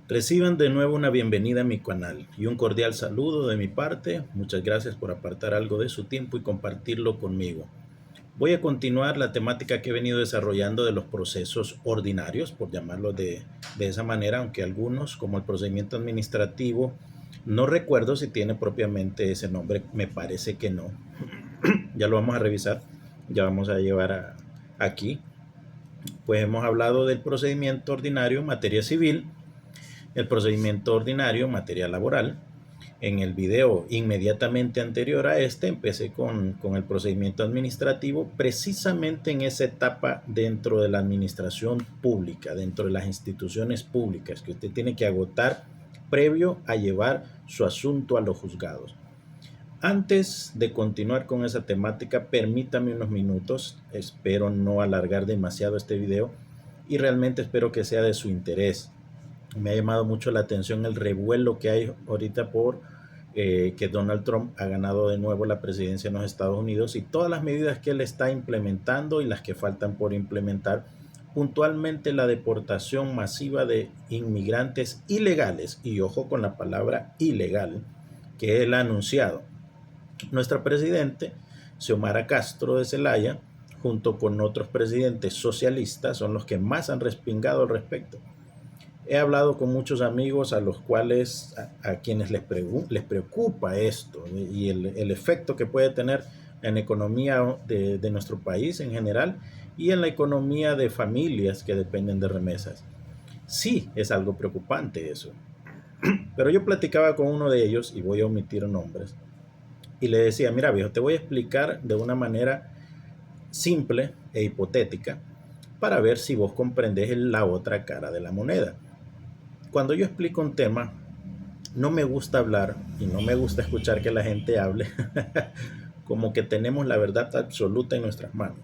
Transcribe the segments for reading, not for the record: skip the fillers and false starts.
Reciban de nuevo una bienvenida a mi canal y un cordial saludo de mi parte. Muchas gracias por apartar algo de su tiempo y compartirlo conmigo. Voy a continuar la temática que he venido desarrollando de los procesos ordinarios, por llamarlo de esa manera, aunque algunos, como el procedimiento administrativo, no recuerdo si tiene propiamente ese nombre, me parece que no. Ya lo vamos a revisar, ya vamos a llevar aquí. Pues hemos hablado del procedimiento ordinario en materia civil, el procedimiento ordinario en materia laboral. En el video inmediatamente anterior a este empecé con el procedimiento administrativo, precisamente en esa etapa dentro de la administración pública, dentro de las instituciones públicas, que usted tiene que agotar previo a llevar su asunto a los juzgados. Antes de continuar con esa temática, permítame unos minutos, espero no alargar demasiado este video y realmente espero que sea de su interés. Me ha llamado mucho la atención el revuelo que hay ahorita por que Donald Trump ha ganado de nuevo la presidencia en los Estados Unidos y todas las medidas que él está implementando y las que faltan por implementar, puntualmente la deportación masiva de inmigrantes ilegales, y ojo con la palabra ilegal, que él ha anunciado. Nuestra presidente, Xiomara Castro de Zelaya, junto con otros presidentes socialistas, son los que más han respingado al respecto. He hablado con muchos amigos a los cuales, a quienes les preocupa esto y el efecto que puede tener en la economía de nuestro país en general y en la economía de familias que dependen de remesas. Sí, es algo preocupante eso. Pero yo platicaba con uno de ellos, y voy a omitir nombres, y le decía, mira viejo, te voy a explicar de una manera simple e hipotética para ver si vos comprendés la otra cara de la moneda. Cuando yo explico un tema, no me gusta hablar y no me gusta escuchar que la gente hable como que tenemos la verdad absoluta en nuestras manos.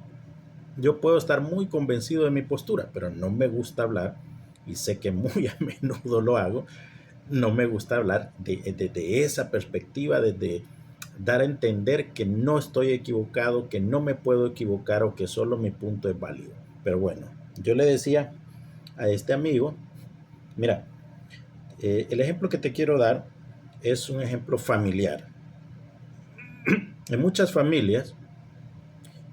Yo puedo estar muy convencido de mi postura, pero no me gusta hablar, y sé que muy a menudo lo hago, no me gusta hablar de esa perspectiva, de dar a entender que no estoy equivocado, que no me puedo equivocar o que solo mi punto es válido. Pero bueno, yo le decía a este amigo, mira, el ejemplo que te quiero dar es un ejemplo familiar. En muchas familias,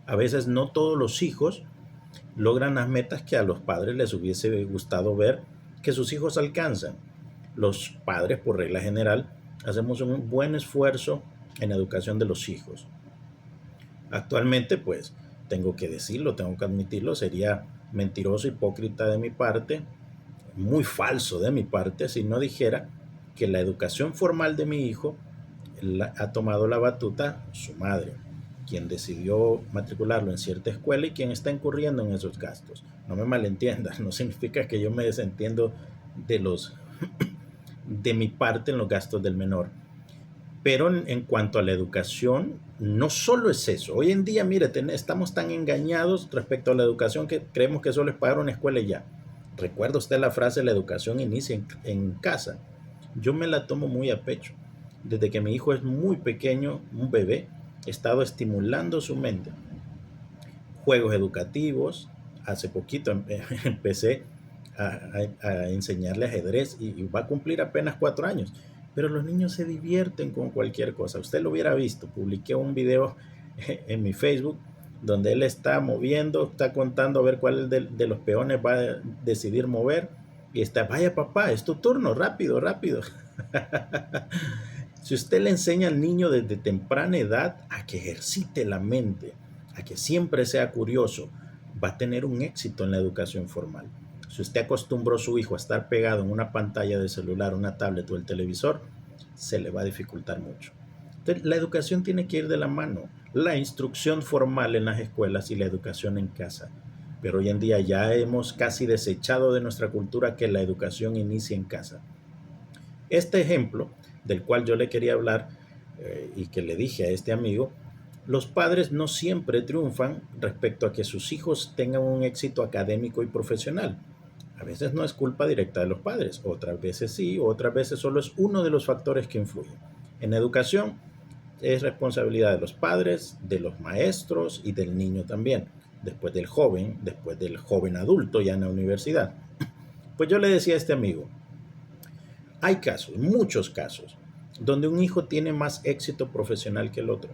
a veces no todos los hijos logran las metas que a los padres les hubiese gustado ver que sus hijos alcanzan. Los padres, por regla general, hacemos un buen esfuerzo en la educación de los hijos. Actualmente, pues, tengo que decirlo, tengo que admitirlo, sería mentiroso, hipócrita de mi parte, muy falso de mi parte, si no dijera que la educación formal de mi hijo ha tomado la batuta su madre, quien decidió matricularlo en cierta escuela y quien está incurriendo en esos gastos. No me malentiendas, no significa que yo me desentiendo de mi parte en los gastos del menor. Pero en cuanto a la educación, no solo es eso. Hoy en día, mire, estamos tan engañados respecto a la educación que creemos que solo es pagar una escuela y ya. Recuerda usted la frase, la educación inicia en casa. Yo me la tomo muy a pecho. Desde que mi hijo es muy pequeño, un bebé, he estado estimulando su mente. Juegos educativos. Hace poquito empecé a enseñarle ajedrez y va a cumplir apenas 4 años. Pero los niños se divierten con cualquier cosa. Usted lo hubiera visto. Publiqué un video en mi Facebook donde él está moviendo, está contando a ver cuál de los peones va a decidir mover. Y está, vaya papá, es tu turno, rápido, rápido. Si usted le enseña al niño desde temprana edad a que ejercite la mente, a que siempre sea curioso, va a tener un éxito en la educación formal. Si usted acostumbró a su hijo a estar pegado en una pantalla de celular, una tablet o el televisor, se le va a dificultar mucho. Entonces, la educación tiene que ir de la mano. La instrucción formal en las escuelas y la educación en casa. Pero hoy en día ya hemos casi desechado de nuestra cultura que la educación inicie en casa. Este ejemplo del cual yo le quería hablar y que le dije a este amigo, los padres no siempre triunfan respecto a que sus hijos tengan un éxito académico y profesional. A veces no es culpa directa de los padres, otras veces sí, otras veces solo es uno de los factores que influyen. En educación es responsabilidad de los padres, de los maestros y del niño también, después del joven adulto ya en la universidad. Pues yo le decía a este amigo, Hay casos, muchos casos, donde un hijo tiene más éxito profesional que el otro,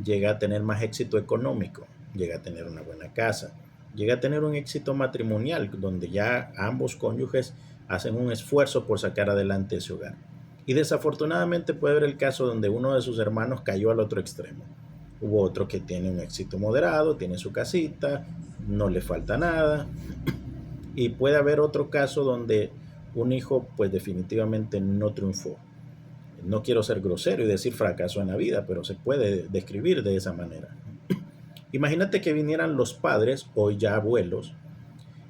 llega a tener más éxito económico, llega a tener una buena casa, llega a tener un éxito matrimonial, donde ya ambos cónyuges hacen un esfuerzo por sacar adelante ese hogar. Y desafortunadamente puede haber el caso donde uno de sus hermanos cayó al otro extremo. Hubo otro que tiene un éxito moderado, tiene su casita, no le falta nada. Y puede haber otro caso donde un hijo pues definitivamente no triunfó. No quiero ser grosero y decir fracaso en la vida, pero se puede describir de esa manera. Imagínate que vinieran los padres, hoy ya abuelos,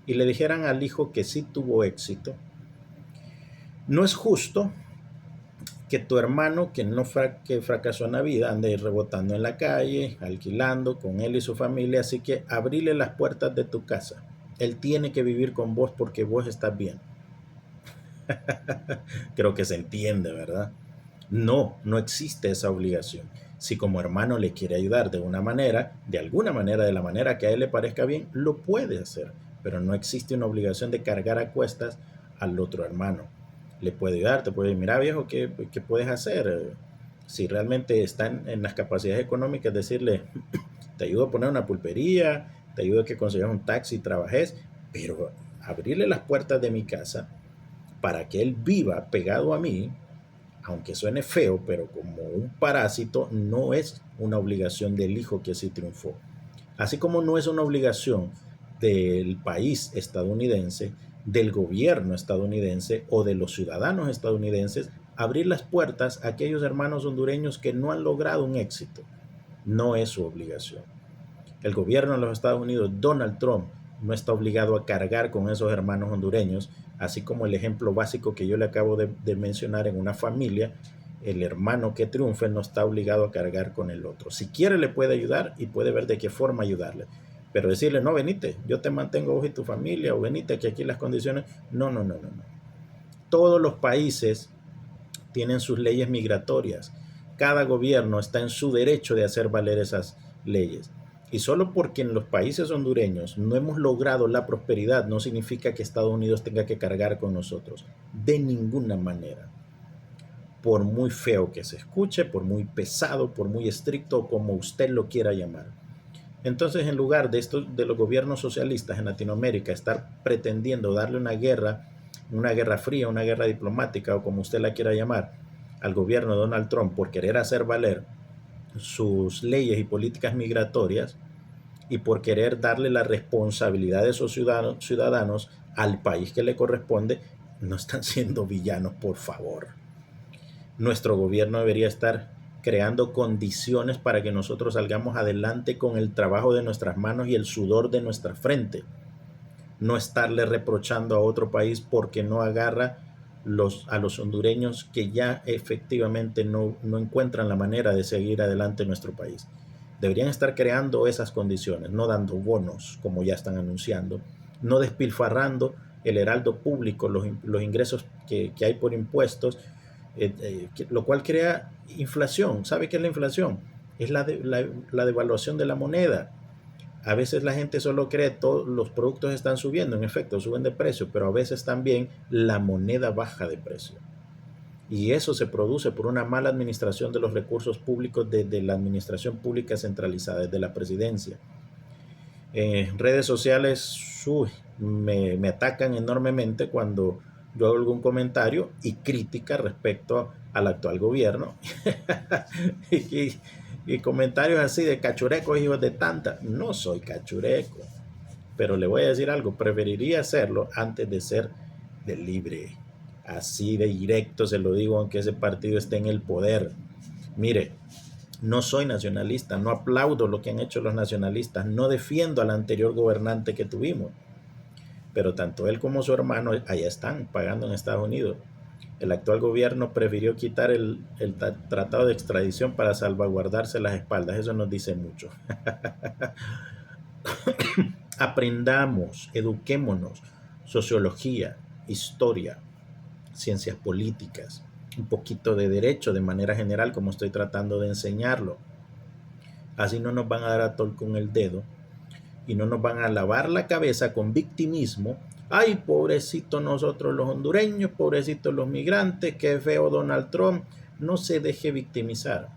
y le dijeran al hijo que sí tuvo éxito. No es justo que tu hermano que fracasó en la vida ande rebotando en la calle, alquilando con él y su familia, así que abrile las puertas de tu casa. Él tiene que vivir con vos porque vos estás bien. Creo que se entiende, ¿verdad? No, no existe esa obligación. Si como hermano le quiere ayudar de una manera, de alguna manera, de la manera que a él le parezca bien, lo puede hacer, pero no existe una obligación de cargar a cuestas al otro hermano. Le puede ayudar, te puede decir, mira viejo, ¿qué puedes hacer? Si realmente están en las capacidades económicas, decirle, te ayudo a poner una pulpería, te ayudo a que consigas un taxi y trabajes, pero abrirle las puertas de mi casa para que él viva pegado a mí, aunque suene feo, pero como un parásito, no es una obligación del hijo que sí triunfó. Así como no es una obligación del país estadounidense, del gobierno estadounidense o de los ciudadanos estadounidenses abrir las puertas a aquellos hermanos hondureños que no han logrado un éxito. No es su obligación. El gobierno de los Estados Unidos, Donald Trump, no está obligado a cargar con esos hermanos hondureños, así como el ejemplo básico que yo le acabo de mencionar en una familia, el hermano que triunfe no está obligado a cargar con el otro. Si quiere le puede ayudar y puede ver de qué forma ayudarle. Pero decirle, no, venite, yo te mantengo vos y tu familia, o venite que aquí las condiciones, no, no, no, no, no. Todos los países tienen sus leyes migratorias. Cada gobierno está en su derecho de hacer valer esas leyes. Y solo porque en los países hondureños no hemos logrado la prosperidad, no significa que Estados Unidos tenga que cargar con nosotros. De ninguna manera. Por muy feo que se escuche, por muy pesado, por muy estricto, como usted lo quiera llamar. Entonces, en lugar de los gobiernos socialistas en Latinoamérica estar pretendiendo darle una guerra fría, una guerra diplomática o como usted la quiera llamar, al gobierno de Donald Trump por querer hacer valer sus leyes y políticas migratorias y por querer darle la responsabilidad de esos ciudadanos al país que le corresponde, no están siendo villanos, por favor. Nuestro gobierno debería estar creando condiciones para que nosotros salgamos adelante con el trabajo de nuestras manos y el sudor de nuestra frente. No estarle reprochando a otro país porque no agarra a los hondureños que ya efectivamente no encuentran la manera de seguir adelante en nuestro país. Deberían estar creando esas condiciones, no dando bonos como ya están anunciando, no despilfarrando el heraldo público, los ingresos que hay por impuestos, lo cual crea inflación. ¿Sabe qué es la inflación? Es la devaluación de la moneda. A veces la gente solo cree que todos los productos están subiendo, en efecto, suben de precio, pero a veces también la moneda baja de precio. Y eso se produce por una mala administración de los recursos públicos de la administración pública centralizada, desde la presidencia. En redes sociales me atacan enormemente cuando yo hago algún comentario y crítica respecto al actual gobierno. y comentarios así de cachurecos, hijos de tanta. No soy cachureco, pero le voy a decir algo, preferiría hacerlo antes de ser del libre. Así de directo se lo digo, aunque ese partido esté en el poder. Mire, no soy nacionalista, no aplaudo lo que han hecho los nacionalistas, no defiendo al anterior gobernante que tuvimos, pero tanto él como su hermano allá están pagando en Estados Unidos. El actual gobierno prefirió quitar el tratado de extradición para salvaguardarse las espaldas. Eso nos dice mucho. Aprendamos, eduquémonos, sociología, historia, ciencias políticas, un poquito de derecho de manera general, como estoy tratando de enseñarlo. Así no nos van a dar a tol con el dedo y no nos van a lavar la cabeza con victimismo Ay, pobrecito nosotros los hondureños, pobrecitos los migrantes, qué feo Donald Trump. No se deje victimizar,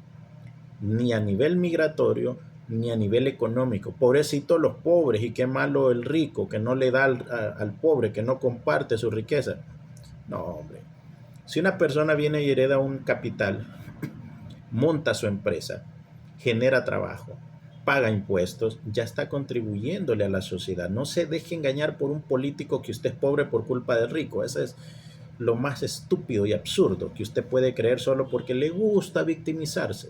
ni a nivel migratorio, ni a nivel económico. Pobrecito los pobres y qué malo el rico que no le da al pobre, que no comparte su riqueza. No, hombre. Si una persona viene y hereda un capital, monta su empresa, genera trabajo, paga impuestos, ya está contribuyéndole a la sociedad. No se deje engañar por un político que usted es pobre por culpa del rico. Eso es lo más estúpido y absurdo que usted puede creer solo porque le gusta victimizarse.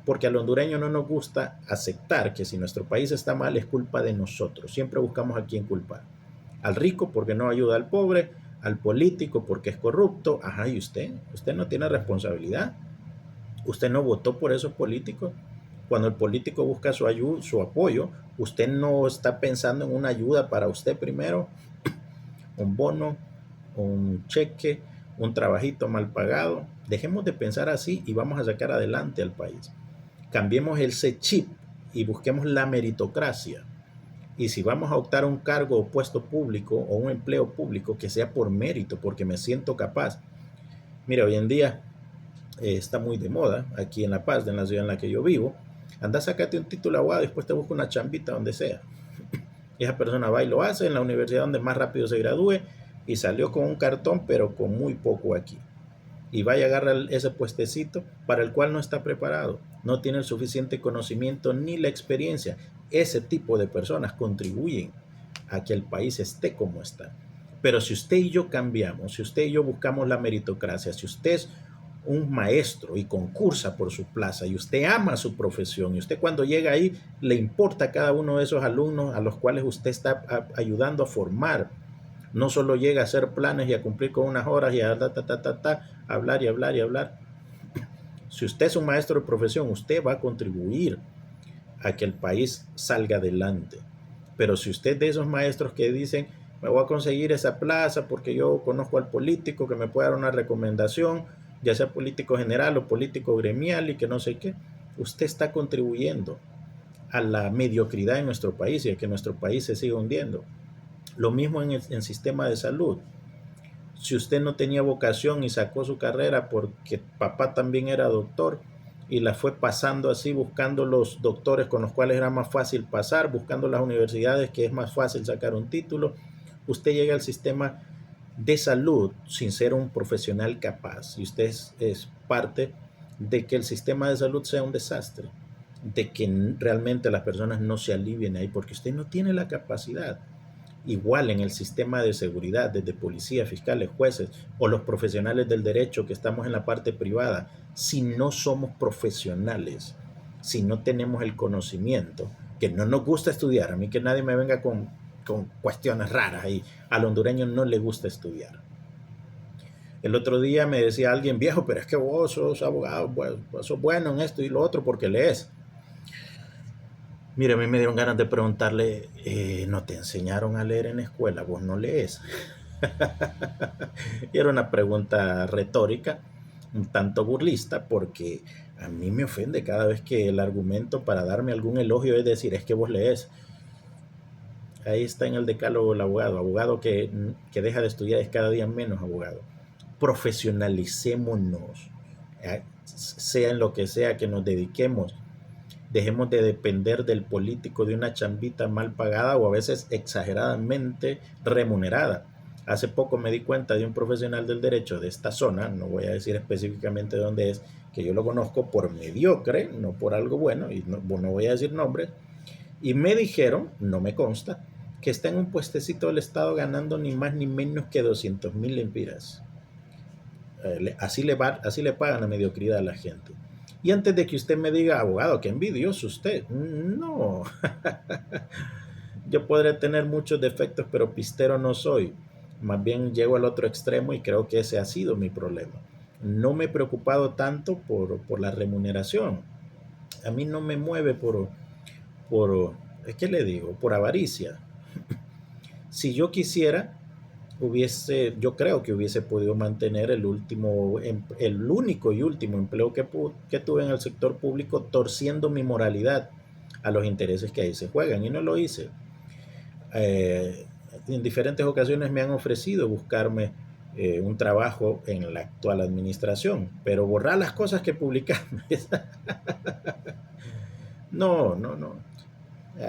Porque al hondureño no nos gusta aceptar que si nuestro país está mal es culpa de nosotros. Siempre buscamos a quién culpar. Al rico porque no ayuda al pobre, al político porque es corrupto. Ajá, ¿y usted? ¿Usted no tiene responsabilidad? ¿Usted no votó por esos políticos? Cuando el político busca su ayuda, su apoyo, usted no está pensando en una ayuda para usted primero, un bono, un cheque, un trabajito mal pagado. Dejemos de pensar así y vamos a sacar adelante al país. Cambiemos ese chip y busquemos la meritocracia. Y si vamos a optar a un cargo o puesto público o un empleo público, que sea por mérito, porque me siento capaz. Mira, hoy en día está muy de moda aquí en La Paz, en la ciudad en la que yo vivo. Anda, sacate un título de abogado y después te busca una chambita donde sea. Y esa persona va y lo hace en la universidad donde más rápido se gradúe y salió con un cartón, pero con muy poco aquí. Y vaya a agarrar ese puestecito para el cual no está preparado, no tiene el suficiente conocimiento ni la experiencia. Ese tipo de personas contribuyen a que el país esté como está. Pero si usted y yo cambiamos, si usted y yo buscamos la meritocracia, si usted es un maestro y concursa por su plaza y usted ama su profesión y usted cuando llega ahí le importa a cada uno de esos alumnos a los cuales usted está ayudando a formar, no solo llega a hacer planes y a cumplir con unas horas y a hablar y hablar y hablar. Si usted es un maestro de profesión, usted va a contribuir a que el país salga adelante. Pero si usted es de esos maestros que dicen, me voy a conseguir esa plaza porque yo conozco al político que me puede dar una recomendación, ya sea político general o político gremial y que no sé qué, usted está contribuyendo a la mediocridad en nuestro país y a que nuestro país se siga hundiendo. Lo mismo en el sistema de salud. Si usted no tenía vocación y sacó su carrera porque papá también era doctor y la fue pasando así, buscando los doctores con los cuales era más fácil pasar, buscando las universidades que es más fácil sacar un título, usted llega al sistema de salud sin ser un profesional capaz y usted es parte de que el sistema de salud sea un desastre, de que realmente las personas no se alivien ahí porque usted no tiene la capacidad. Igual en el sistema de seguridad, desde policía, fiscales, jueces o los profesionales del derecho que estamos en la parte privada, si no somos profesionales, si no tenemos el conocimiento, que no nos gusta estudiar, a mí que nadie me venga con cuestiones raras y al hondureño no le gusta estudiar. El otro día me decía alguien, viejo, pero es que vos sos abogado, vos sos bueno en esto y lo otro porque lees. Mira, a mí me dieron ganas de preguntarle, ¿no te enseñaron a leer en la escuela? ¿Vos no lees? Y era una pregunta retórica, un tanto burlista, porque a mí me ofende cada vez que el argumento para darme algún elogio es decir, es que vos lees. Ahí está en el decálogo el abogado. Abogado que deja de estudiar es cada día menos abogado. Profesionalicémonos, sea en lo que sea que nos dediquemos. Dejemos de depender del político de una chambita mal pagada o a veces exageradamente remunerada. Hace poco me di cuenta de un profesional del derecho de esta zona, no voy a decir específicamente de dónde es, que yo lo conozco por mediocre, no por algo bueno, y no voy a decir nombres, y me dijeron, no me consta, que está en un puestecito del Estado ganando ni más ni menos que 200,000 lempiras. Así le pagan la mediocridad a la gente. Y antes de que usted me diga, abogado, qué envidioso usted. No. Yo podré tener muchos defectos, pero pistero no soy. Más bien llego al otro extremo y creo que ese ha sido mi problema. No me he preocupado tanto por la remuneración. A mí no me mueve por, ¿qué le digo? Por avaricia. Si yo quisiera, yo creo que hubiese podido mantener el único y último empleo que tuve en el sector público, torciendo mi moralidad a los intereses que ahí se juegan, y no lo hice. en diferentes ocasiones me han ofrecido buscarme un trabajo en la actual administración, pero borrar las cosas que publicamos. No, no, no.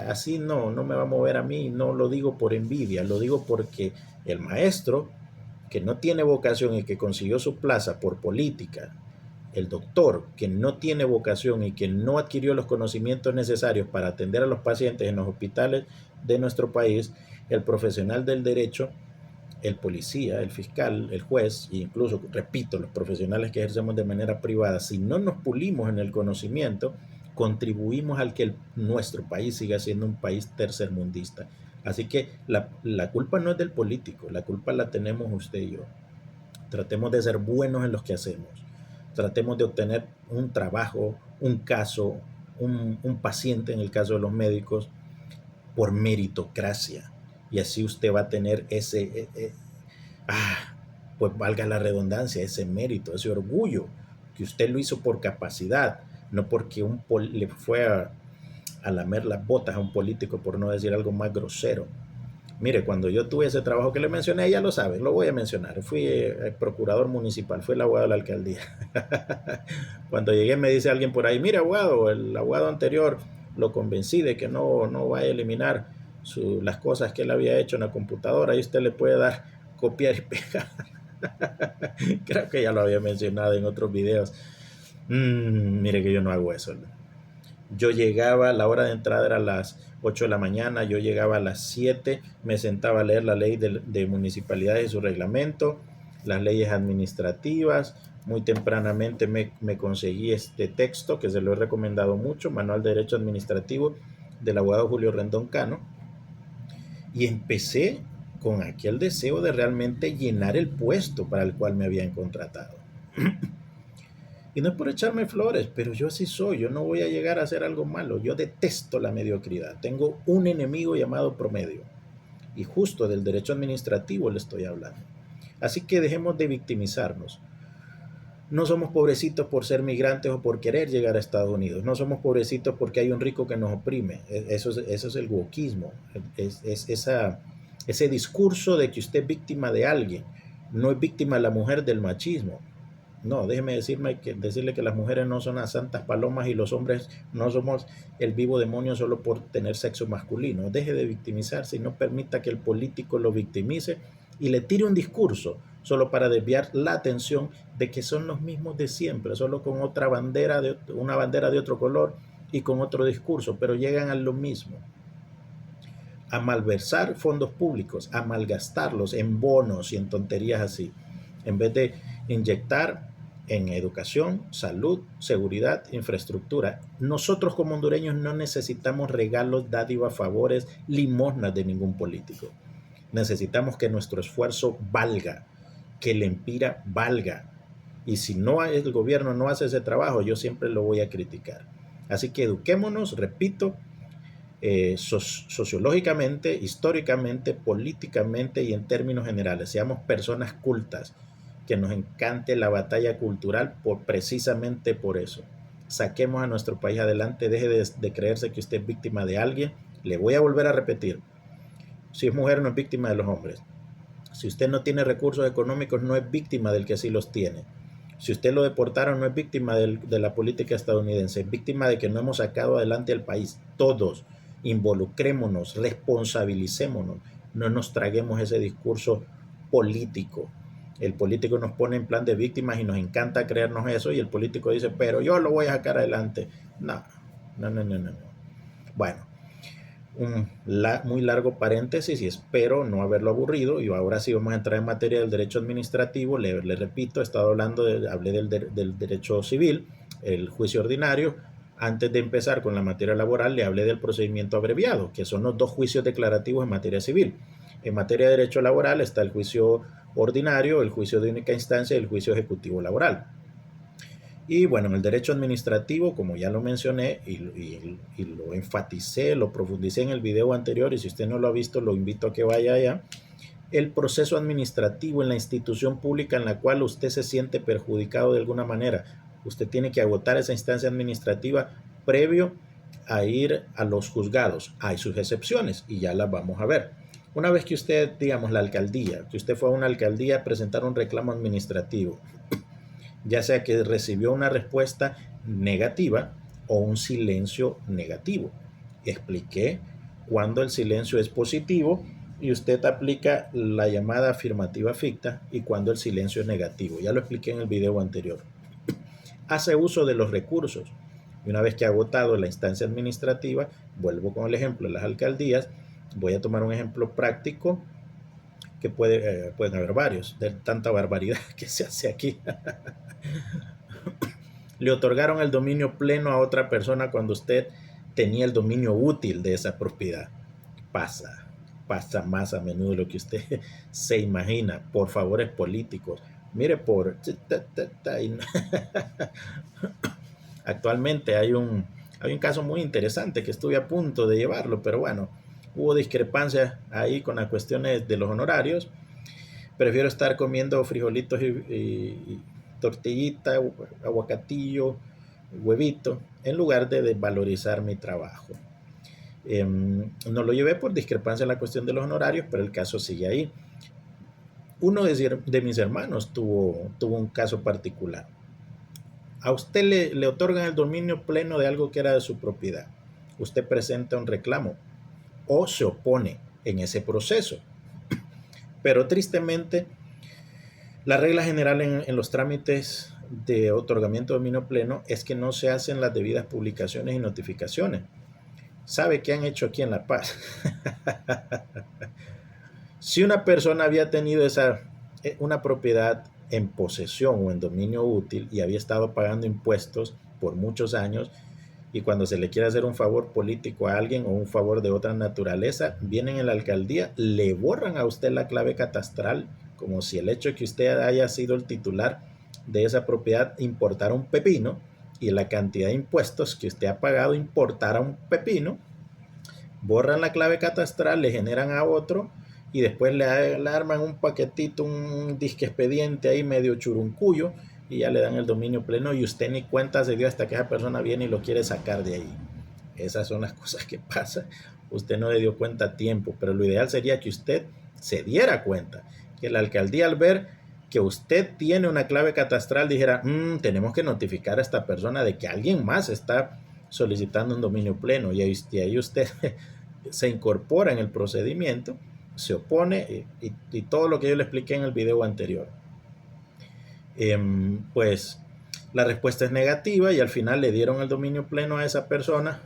Así no, no me va a mover a mí. No lo digo por envidia, lo digo porque el maestro que no tiene vocación y que consiguió su plaza por política, el doctor que no tiene vocación y que no adquirió los conocimientos necesarios para atender a los pacientes en los hospitales de nuestro país, el profesional del derecho, el policía, el fiscal, el juez, e incluso, repito, los profesionales que ejercemos de manera privada, si no nos pulimos en el conocimiento, contribuimos al que nuestro país siga siendo un país tercermundista. Así que la culpa no es del político, la culpa la tenemos usted y yo. Tratemos de ser buenos en lo que hacemos. Tratemos de obtener un trabajo, un caso, un paciente en el caso de los médicos, por meritocracia. Y así usted va a tener pues valga la redundancia, ese mérito, ese orgullo, que usted lo hizo por capacidad, no porque le fue a lamer las botas a un político, por no decir algo más grosero. Mire, cuando yo tuve ese trabajo que le mencioné, ya lo saben, lo voy a mencionar. Fui procurador municipal, fui el abogado de la alcaldía. Cuando llegué me dice alguien por ahí, mire abogado, el abogado anterior lo convencí de que no vaya a eliminar las cosas que él había hecho en la computadora y usted le puede dar copiar y pegar. Creo que ya lo había mencionado en otros videos. Mire que yo no hago eso. Yo llegaba, la hora de entrada era a las 8 de la mañana, yo llegaba a las 7, me sentaba a leer la ley de municipalidades y su reglamento, las leyes administrativas. Muy tempranamente me conseguí este texto que se lo he recomendado mucho, Manual de Derecho Administrativo del abogado Julio Rendón Cano, y empecé con aquel deseo de realmente llenar el puesto para el cual me habían contratado. Y no es por echarme flores, pero yo así soy, yo no voy a llegar a hacer algo malo, yo detesto la mediocridad, tengo un enemigo llamado promedio, y justo del derecho administrativo le estoy hablando. Así que dejemos de victimizarnos. No somos pobrecitos por ser migrantes o por querer llegar a Estados Unidos, no somos pobrecitos porque hay un rico que nos oprime, eso es el wokismo, ese discurso de que usted es víctima de alguien, no es víctima la mujer del machismo. No, déjeme decirle que las mujeres no son las santas palomas y los hombres no somos el vivo demonio solo por tener sexo masculino. Deje de victimizarse y no permita que el político lo victimice y le tire un discurso solo para desviar la atención de que son los mismos de siempre, solo con otra bandera, una bandera de otro color y con otro discurso, pero llegan a lo mismo. A malversar fondos públicos, a malgastarlos en bonos y en tonterías así, en vez de inyectar en educación, salud, seguridad, infraestructura. Nosotros como hondureños no necesitamos regalos, dádivas, favores, limosnas de ningún político. Necesitamos que nuestro esfuerzo valga, que el empira valga. Y si no el gobierno no hace ese trabajo, yo siempre lo voy a criticar. Así que eduquémonos, repito, sociológicamente, históricamente, políticamente y en términos generales. Seamos personas cultas, que nos encante la batalla cultural precisamente por eso. Saquemos a nuestro país adelante, deje de creerse que usted es víctima de alguien. Le voy a volver a repetir, si es mujer no es víctima de los hombres. Si usted no tiene recursos económicos no es víctima del que sí los tiene. Si usted lo deportaron no es víctima de la política estadounidense, es víctima de que no hemos sacado adelante al país. Todos involucrémonos, responsabilicémonos, no nos traguemos ese discurso político. El político nos pone en plan de víctimas y nos encanta creernos eso y el político dice, pero yo lo voy a sacar adelante. No. Bueno, un muy largo paréntesis y espero no haberlo aburrido. Y ahora sí vamos a entrar en materia del derecho administrativo. Le repito, he estado hablé del derecho civil, el juicio ordinario. Antes de empezar con la materia laboral, le hablé del procedimiento abreviado, que son los dos juicios declarativos en materia civil. En materia de derecho laboral está el juicio ordinario, el juicio de única instancia y el juicio ejecutivo laboral. Y bueno, en el derecho administrativo, como ya lo mencioné y lo enfaticé, lo profundicé en el video anterior, y si usted no lo ha visto, lo invito a que vaya allá. El proceso administrativo en la institución pública en la cual usted se siente perjudicado de alguna manera. Usted tiene que agotar esa instancia administrativa previo a ir a los juzgados. Hay sus excepciones y ya las vamos a ver. Una vez que usted, digamos, la alcaldía, que usted fue a una alcaldía a presentar un reclamo administrativo, ya sea que recibió una respuesta negativa o un silencio negativo. Expliqué cuando el silencio es positivo y usted aplica la llamada afirmativa ficta y cuando el silencio es negativo. Ya lo expliqué en el video anterior. Hace uso de los recursos. Y una vez que ha agotado la instancia administrativa, vuelvo con el ejemplo de las alcaldías. Voy a tomar un ejemplo práctico que pueden haber varios, de tanta barbaridad que se hace aquí. Le otorgaron el dominio pleno a otra persona cuando usted tenía el dominio útil de esa propiedad. Pasa más a menudo de lo que usted se imagina por favores políticos. Mire, actualmente hay un caso muy interesante que estuve a punto de llevarlo, pero bueno, hubo discrepancias ahí con las cuestiones de los honorarios. Prefiero estar comiendo frijolitos y tortillita, aguacatillo, huevito, en lugar de desvalorizar mi trabajo. No lo llevé por discrepancia en la cuestión de los honorarios, pero el caso sigue ahí. Uno de mis hermanos tuvo un caso particular. A usted le otorgan el dominio pleno de algo que era de su propiedad. Usted presenta un reclamo o se opone en ese proceso. Pero tristemente, la regla general en los trámites de otorgamiento de dominio pleno es que no se hacen las debidas publicaciones y notificaciones. ¿Sabe qué han hecho aquí en La Paz? Si una persona había tenido una propiedad en posesión o en dominio útil y había estado pagando impuestos por muchos años, y cuando se le quiere hacer un favor político a alguien o un favor de otra naturaleza, vienen en la alcaldía, le borran a usted la clave catastral, como si el hecho de que usted haya sido el titular de esa propiedad importara un pepino, y la cantidad de impuestos que usted ha pagado importara un pepino. Borran la clave catastral, le generan a otro, y después le arman un paquetito, un disque expediente ahí medio churuncuyo, y ya le dan el dominio pleno y usted ni cuenta se dio hasta que esa persona viene y lo quiere sacar de ahí. Esas son las cosas que pasan. Usted no le dio cuenta a tiempo, pero lo ideal sería que usted se diera cuenta, que la alcaldía al ver que usted tiene una clave catastral dijera, tenemos que notificar a esta persona de que alguien más está solicitando un dominio pleno, y ahí usted se incorpora en el procedimiento, se opone y todo lo que yo le expliqué en el video anterior. Pues la respuesta es negativa y al final le dieron el dominio pleno a esa persona.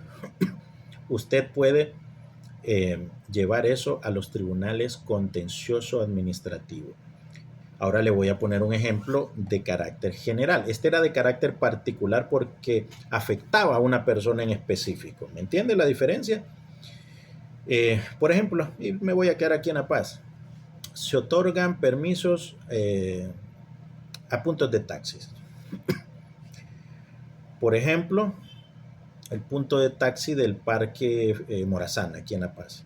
Usted puede llevar eso a los tribunales contencioso administrativo. Ahora le voy a poner un ejemplo de carácter general. Este era de carácter particular porque afectaba a una persona en específico. ¿Me entiende la diferencia? Por ejemplo, y me voy a quedar aquí en La Paz. Se otorgan permisos a puntos de taxis. Por ejemplo, el punto de taxi del Parque Morazán, aquí en La Paz.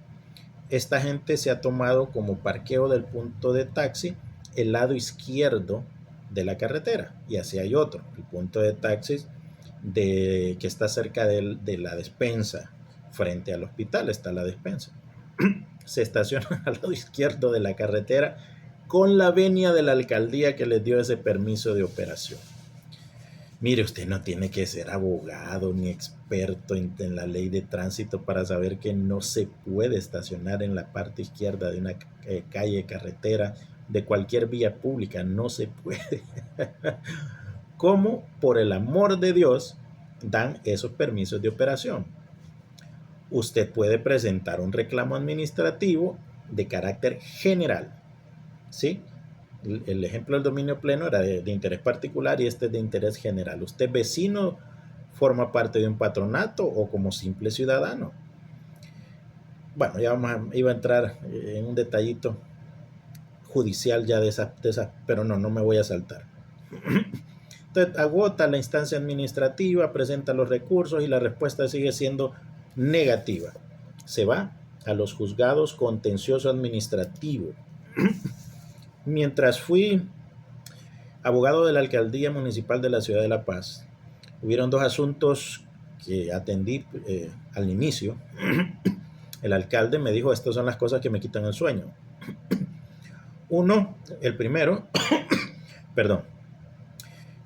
Esta gente se ha tomado como parqueo del punto de taxi el lado izquierdo de la carretera, y así hay otro, el punto de taxis que está cerca de la despensa, frente al hospital está la despensa. Se estaciona al lado izquierdo de la carretera con la venia de la alcaldía que les dio ese permiso de operación. Mire, usted no tiene que ser abogado ni experto en la ley de tránsito para saber que no se puede estacionar en la parte izquierda de una calle, carretera, de cualquier vía pública. No se puede. ¿Cómo, por el amor de Dios, dan esos permisos de operación? Usted puede presentar un reclamo administrativo de carácter general, ¿sí? El ejemplo del dominio pleno era de interés particular y este es de interés general. Usted, vecino, forma parte de un patronato o como simple ciudadano. Bueno, ya iba a entrar en un detallito judicial ya de esa, pero no me voy a saltar. Entonces, agota la instancia administrativa, presenta los recursos y la respuesta sigue siendo negativa. Se va a los juzgados contencioso administrativo. Mientras fui abogado de la Alcaldía Municipal de la Ciudad de La Paz, hubieron dos asuntos que atendí al inicio el alcalde me dijo, estas son las cosas que me quitan el sueño. Uno, el primero, perdón,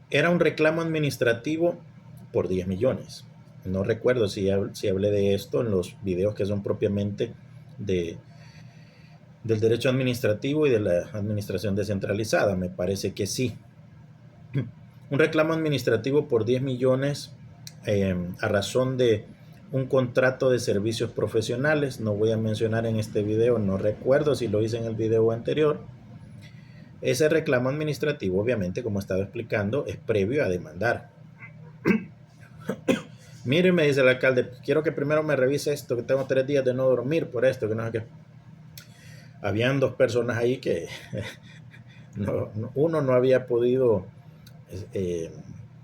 era un reclamo administrativo por 10 millones. No recuerdo si hablé de esto en los videos que son propiamente del derecho administrativo y de la administración descentralizada. Me parece que sí. Un reclamo administrativo por 10 millones a razón de un contrato de servicios profesionales. No voy a mencionar en este video, no recuerdo si lo hice en el video anterior. Ese reclamo administrativo, obviamente, como estaba explicando, es previo a demandar. Mire, me dice el alcalde, quiero que primero me revise esto, que tengo 3 días de no dormir por esto, que no sé qué. Habían 2 personas ahí que uno no había podido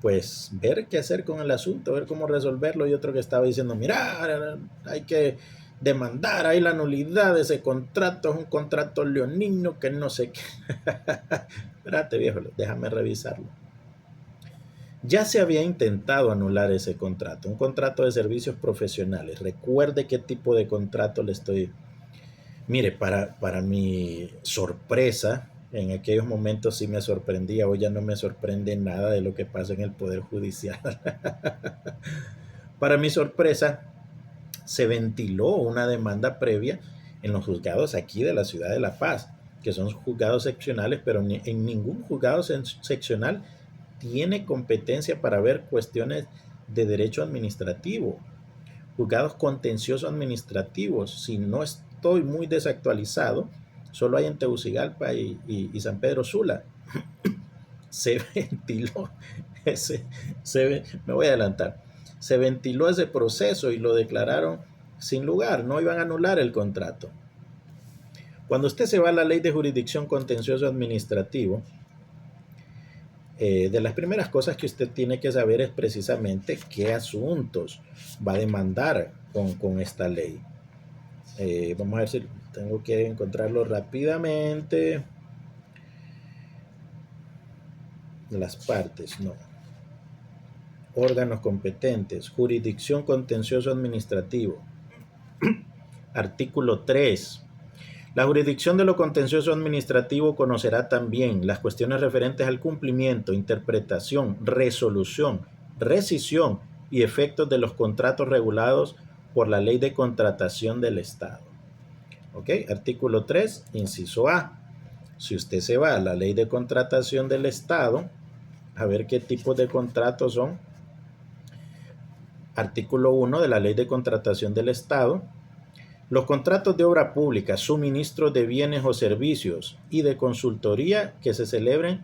pues ver qué hacer con el asunto, ver cómo resolverlo, y otro que estaba diciendo, mira, hay que demandar, hay la nulidad de ese contrato, es un contrato leonino que no sé qué. Espérate, viejo, déjame revisarlo. Ya se había intentado anular ese contrato, un contrato de servicios profesionales. Recuerde qué tipo de contrato le estoy... Mire, para mi sorpresa, en aquellos momentos sí me sorprendía, hoy ya no me sorprende nada de lo que pasa en el Poder Judicial. Para mi sorpresa, se ventiló una demanda previa en los juzgados aquí de la ciudad de La Paz, que son juzgados seccionales, pero en ningún juzgado seccional tiene competencia para ver cuestiones de derecho administrativo. Juzgados contenciosos administrativos, si no estoy muy desactualizado, solo hay en Tegucigalpa y San Pedro Sula. Se ventiló me voy a adelantar, se ventiló ese proceso y lo declararon sin lugar, no iban a anular el contrato. Cuando usted se va a la ley de jurisdicción contencioso administrativo, de las primeras cosas que usted tiene que saber es precisamente qué asuntos va a demandar con esta ley. Vamos a ver si tengo que encontrarlo rápidamente. Las partes, no. Órganos competentes, jurisdicción contencioso administrativo. Artículo 3. La jurisdicción de lo contencioso administrativo conocerá también las cuestiones referentes al cumplimiento, interpretación, resolución, rescisión y efectos de los contratos regulados por la Ley de Contratación del Estado. ¿Ok? Artículo 3, inciso A. Si usted se va a la Ley de Contratación del Estado, a ver qué tipos de contratos son. Artículo 1 de la Ley de Contratación del Estado. Los contratos de obra pública, suministro de bienes o servicios y de consultoría que celebren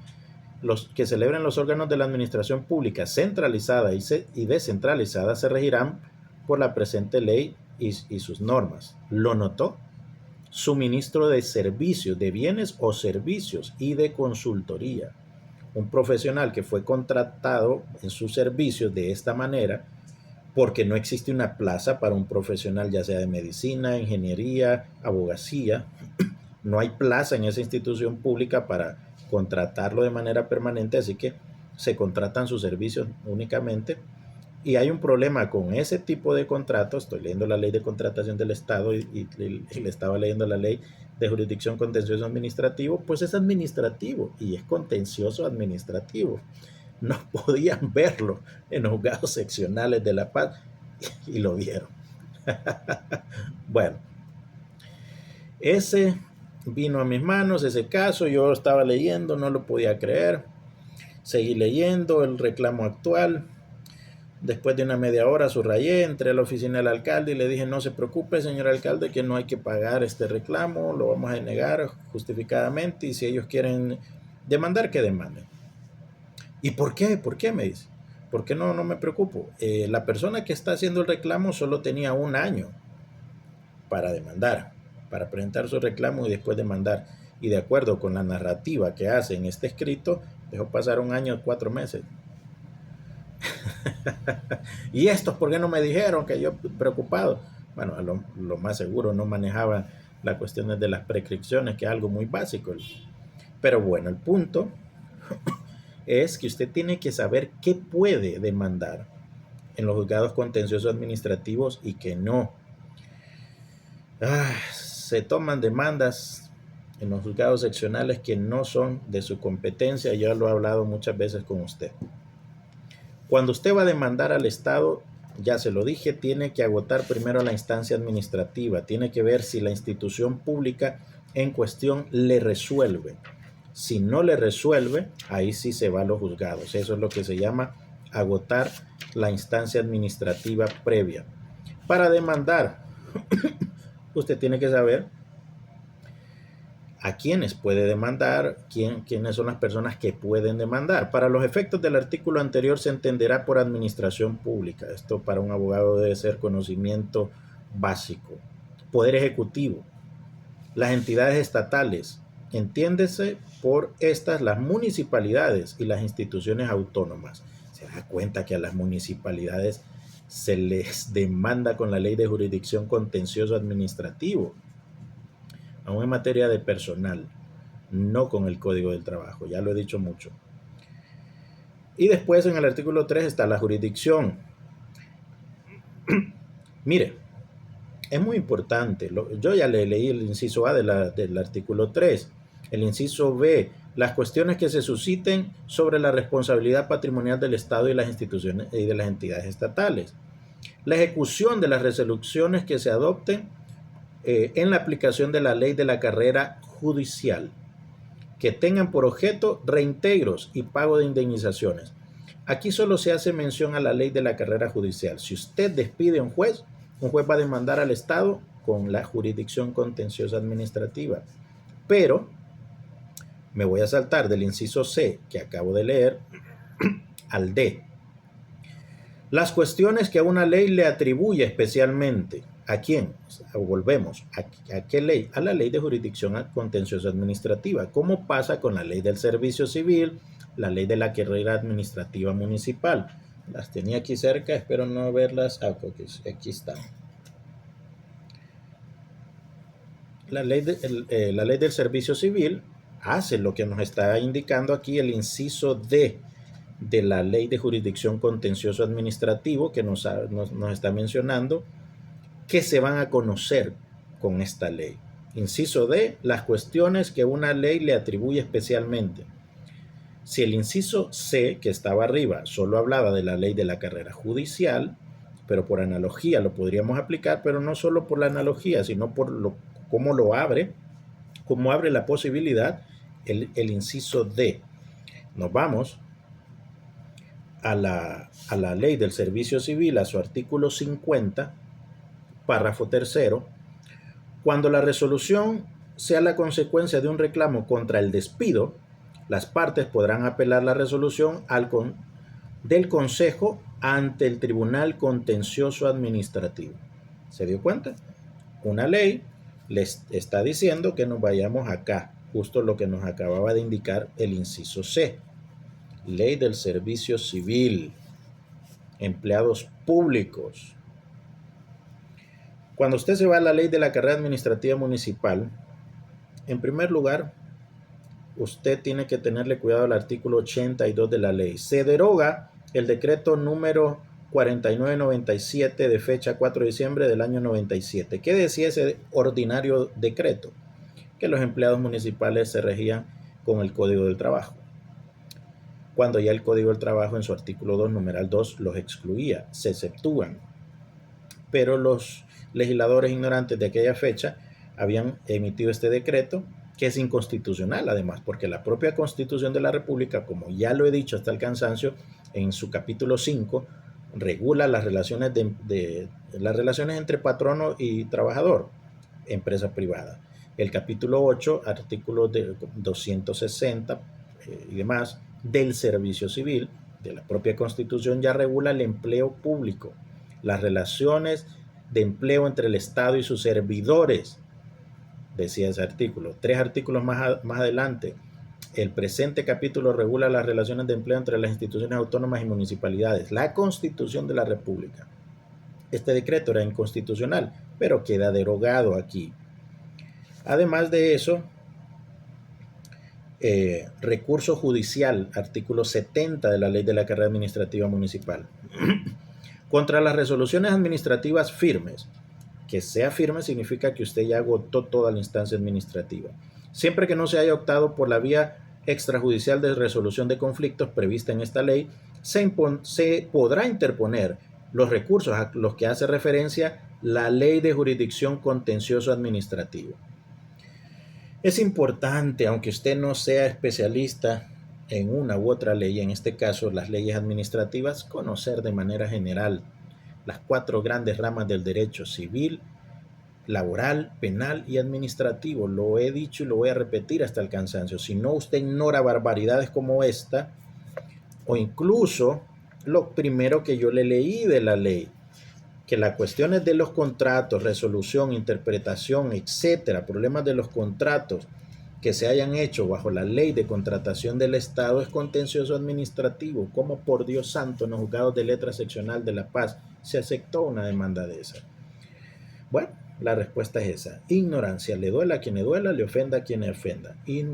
los órganos de la administración pública centralizada y descentralizada se regirán por la presente ley y sus normas. ¿Lo notó? Suministro de servicios, de bienes o servicios y de consultoría. Un profesional que fue contratado en sus servicios de esta manera, porque no existe una plaza para un profesional, ya sea de medicina, ingeniería, abogacía. No hay plaza en esa institución pública para contratarlo de manera permanente, así que se contratan sus servicios únicamente. Y hay un problema con ese tipo de contratos. Estoy leyendo la ley de contratación del Estado y le estaba leyendo la ley de jurisdicción contencioso administrativo. Pues es administrativo y es contencioso administrativo. No podían verlo en los juzgados seccionales de La Paz y lo vieron. Bueno, ese vino a mis manos, ese caso, yo lo estaba leyendo, no lo podía creer. Seguí leyendo el reclamo actual. Después de una media hora subrayé, entré a la oficina del alcalde y le dije, no se preocupe, señor alcalde, que no hay que pagar este reclamo, lo vamos a denegar justificadamente y si ellos quieren demandar, que demanden. ¿Y por qué? ¿Por qué? Me dice. ¿Por qué no me preocupo? La persona que está haciendo el reclamo solo tenía 1 año para demandar, para presentar su reclamo y después demandar. Y de acuerdo con la narrativa que hace en este escrito, dejó pasar 1 año y 4 meses. ¿Y estos por qué no me dijeron? Que yo preocupado. Bueno, lo más seguro no manejaba las cuestiones de las prescripciones, que es algo muy básico. Pero bueno, el punto es que usted tiene que saber qué puede demandar en los juzgados contenciosos administrativos y qué no. Se toman demandas en los juzgados seccionales que no son de su competencia. Yo lo he hablado muchas veces con usted. Cuando usted va a demandar al Estado, ya se lo dije, tiene que agotar primero la instancia administrativa, tiene que ver si la institución pública en cuestión le resuelve. Si no le resuelve, ahí sí se va a los juzgados. Eso es lo que se llama agotar la instancia administrativa previa. Para demandar, usted tiene que saber a quiénes puede demandar, quiénes son las personas que pueden demandar. Para los efectos del artículo anterior se entenderá por administración pública. Esto para un abogado debe ser conocimiento básico. Poder ejecutivo, las entidades estatales, entiéndese por estas las municipalidades y las instituciones autónomas. Se da cuenta que a las municipalidades se les demanda con la ley de jurisdicción contencioso administrativo, aún en materia de personal, no con el Código del Trabajo, ya lo he dicho mucho. Y después en el artículo 3 está la jurisdicción. Mire, es muy importante, yo ya le leí el inciso A del artículo 3, el inciso B, las cuestiones que se susciten sobre la responsabilidad patrimonial del Estado y las instituciones y de las entidades estatales. La ejecución de las resoluciones que se adopten en la aplicación de la ley de la carrera judicial, que tengan por objeto reintegros y pago de indemnizaciones. Aquí solo se hace mención a la ley de la carrera judicial. Si usted despide a un juez va a demandar al Estado con la jurisdicción contenciosa administrativa. Pero me voy a saltar del inciso C que acabo de leer al D. Las cuestiones que a una ley le atribuye especialmente. ¿A quién? Volvemos. ¿A qué ley? A la ley de jurisdicción contenciosa administrativa. ¿Cómo pasa con la ley del servicio civil, la ley de la carrera administrativa municipal? Las tenía aquí cerca, espero no verlas. Aquí están. La ley del servicio civil hace lo que nos está indicando aquí el inciso D de la ley de jurisdicción contencioso administrativo que nos está mencionando que se van a conocer con esta ley. Inciso D, las cuestiones que una ley le atribuye especialmente. Si el inciso C, que estaba arriba, solo hablaba de la ley de la carrera judicial, pero por analogía lo podríamos aplicar, pero no solo por la analogía, sino por cómo abre la posibilidad el inciso D. Nos vamos a la ley del servicio civil, a su artículo 50, párrafo tercero. Cuando la resolución sea la consecuencia de un reclamo contra el despido, las partes podrán apelar la resolución del Consejo ante el Tribunal Contencioso Administrativo. ¿Se dio cuenta? Una ley les está diciendo que nos vayamos acá, justo lo que nos acababa de indicar el inciso C. Ley del Servicio Civil, empleados públicos. Cuando usted se va a la ley de la carrera administrativa municipal, en primer lugar, usted tiene que tenerle cuidado al artículo 82 de la ley. Se deroga el decreto número 4997 de fecha 4 de diciembre del año 97. ¿Qué decía ese ordinario decreto? Que los empleados municipales se regían con el Código del Trabajo. Cuando ya el Código del Trabajo en su artículo 2, numeral 2, los excluía, se exceptúan. Pero los legisladores ignorantes de aquella fecha habían emitido este decreto, que es inconstitucional además, porque la propia Constitución de la República, como ya lo he dicho hasta el cansancio, en su capítulo 5, regula las relaciones, las relaciones entre patrono y trabajador, empresa privada. El capítulo 8, artículos de 260 y demás, del servicio civil, de la propia Constitución, ya regula el empleo público, las relaciones de empleo entre el Estado y sus servidores, decía ese artículo. 3 artículos más adelante, el presente capítulo regula las relaciones de empleo entre las instituciones autónomas y municipalidades, la Constitución de la República. Este decreto era inconstitucional, pero queda derogado aquí. Además de eso, recurso judicial, artículo 70 de la Ley de la Carrera Administrativa Municipal. Contra las resoluciones administrativas firmes Que sea firme significa que usted ya agotó toda la instancia administrativa. Siempre que no se haya optado por la vía extrajudicial de resolución de conflictos prevista en esta ley, se podrá interponer los recursos a los que hace referencia la Ley de Jurisdicción Contencioso Administrativo. Es importante, aunque usted no sea especialista en una u otra ley, en este caso las leyes administrativas, conocer de manera general las 4 grandes ramas del derecho: civil, laboral, penal y administrativo. Lo he dicho y lo voy a repetir hasta el cansancio. Si no, usted ignora barbaridades como esta, o incluso lo primero que yo le leí de la ley, que las cuestiones de los contratos, resolución, interpretación, etcétera, problemas de los contratos que se hayan hecho bajo la ley de contratación del Estado es contencioso administrativo. ¿Cómo, por Dios santo, en los juzgados de letra seccional de La Paz se aceptó una demanda de esa? Bueno, la respuesta es esa: ignorancia. Le duela a quien le duela, le ofenda a quien le ofenda. Y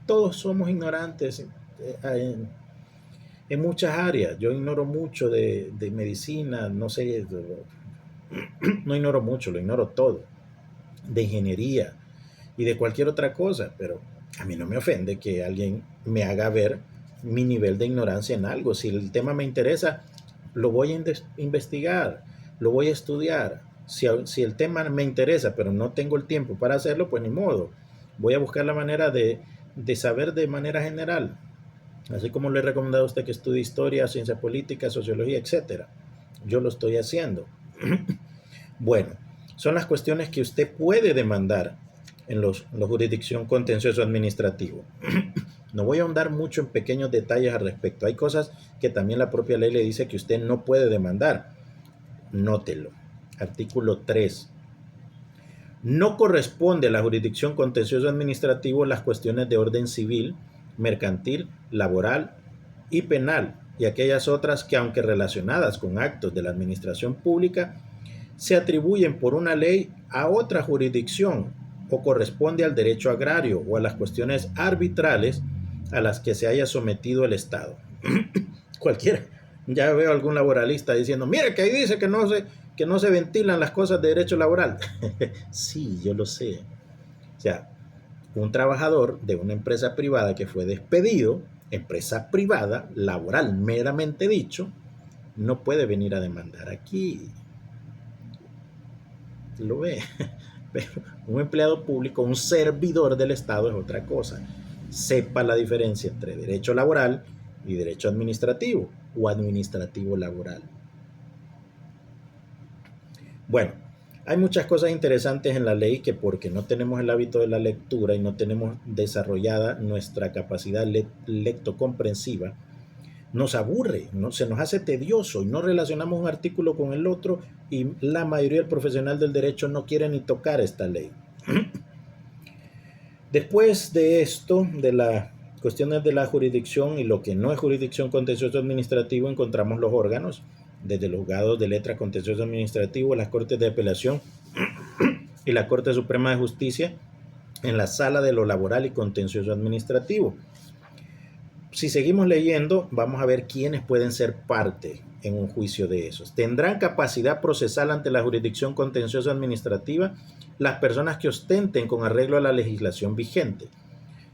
todos somos ignorantes en muchas áreas. Yo ignoro mucho de medicina, no sé, no ignoro mucho, lo ignoro todo. De ingeniería y de cualquier otra cosa, pero a mí no me ofende que alguien me haga ver mi nivel de ignorancia en algo. Si el tema me interesa, lo voy a investigar, lo voy a estudiar. Si el tema me interesa, pero no tengo el tiempo para hacerlo, pues ni modo. Voy a buscar la manera de saber de manera general. Así como le he recomendado a usted que estudie historia, ciencia política, sociología, etc. Yo lo estoy haciendo. Bueno, son las cuestiones que usted puede demandar en la jurisdicción contencioso administrativo. No voy a ahondar mucho en pequeños detalles al respecto. Hay cosas que también la propia ley le dice que usted no puede demandar. Nótelo. Artículo 3. No corresponde a la jurisdicción contencioso administrativo las cuestiones de orden civil, mercantil, laboral y penal, y aquellas otras que, aunque relacionadas con actos de la administración pública, se atribuyen por una ley a otra jurisdicción o corresponde al derecho agrario o a las cuestiones arbitrales a las que se haya sometido el Estado. Cualquiera. Ya veo algún laboralista diciendo: mire que ahí dice que no se ventilan las cosas de derecho laboral. Sí, yo lo sé. O sea, un trabajador de una empresa privada que fue despedido, empresa privada, laboral meramente dicho, no puede venir a demandar aquí. Lo ve. Pero un empleado público, un servidor del Estado es otra cosa. Sepa la diferencia entre derecho laboral y derecho administrativo o administrativo laboral. Bueno, hay muchas cosas interesantes en la ley que, porque no tenemos el hábito de la lectura y no tenemos desarrollada nuestra capacidad lectocomprensiva, nos aburre, ¿no? Se nos hace tedioso y no relacionamos un artículo con el otro, y la mayoría del profesional del derecho no quiere ni tocar esta ley. Después de esto, de las cuestiones de la jurisdicción y lo que no es jurisdicción contencioso administrativo, encontramos los órganos, desde los juzgados de letra contencioso administrativo, las cortes de apelación y la Corte Suprema de Justicia, en la sala de lo laboral y contencioso administrativo. Si seguimos leyendo, vamos a ver quiénes pueden ser parte en un juicio de esos. Tendrán capacidad procesal ante la jurisdicción contencioso administrativa las personas que ostenten con arreglo a la legislación vigente.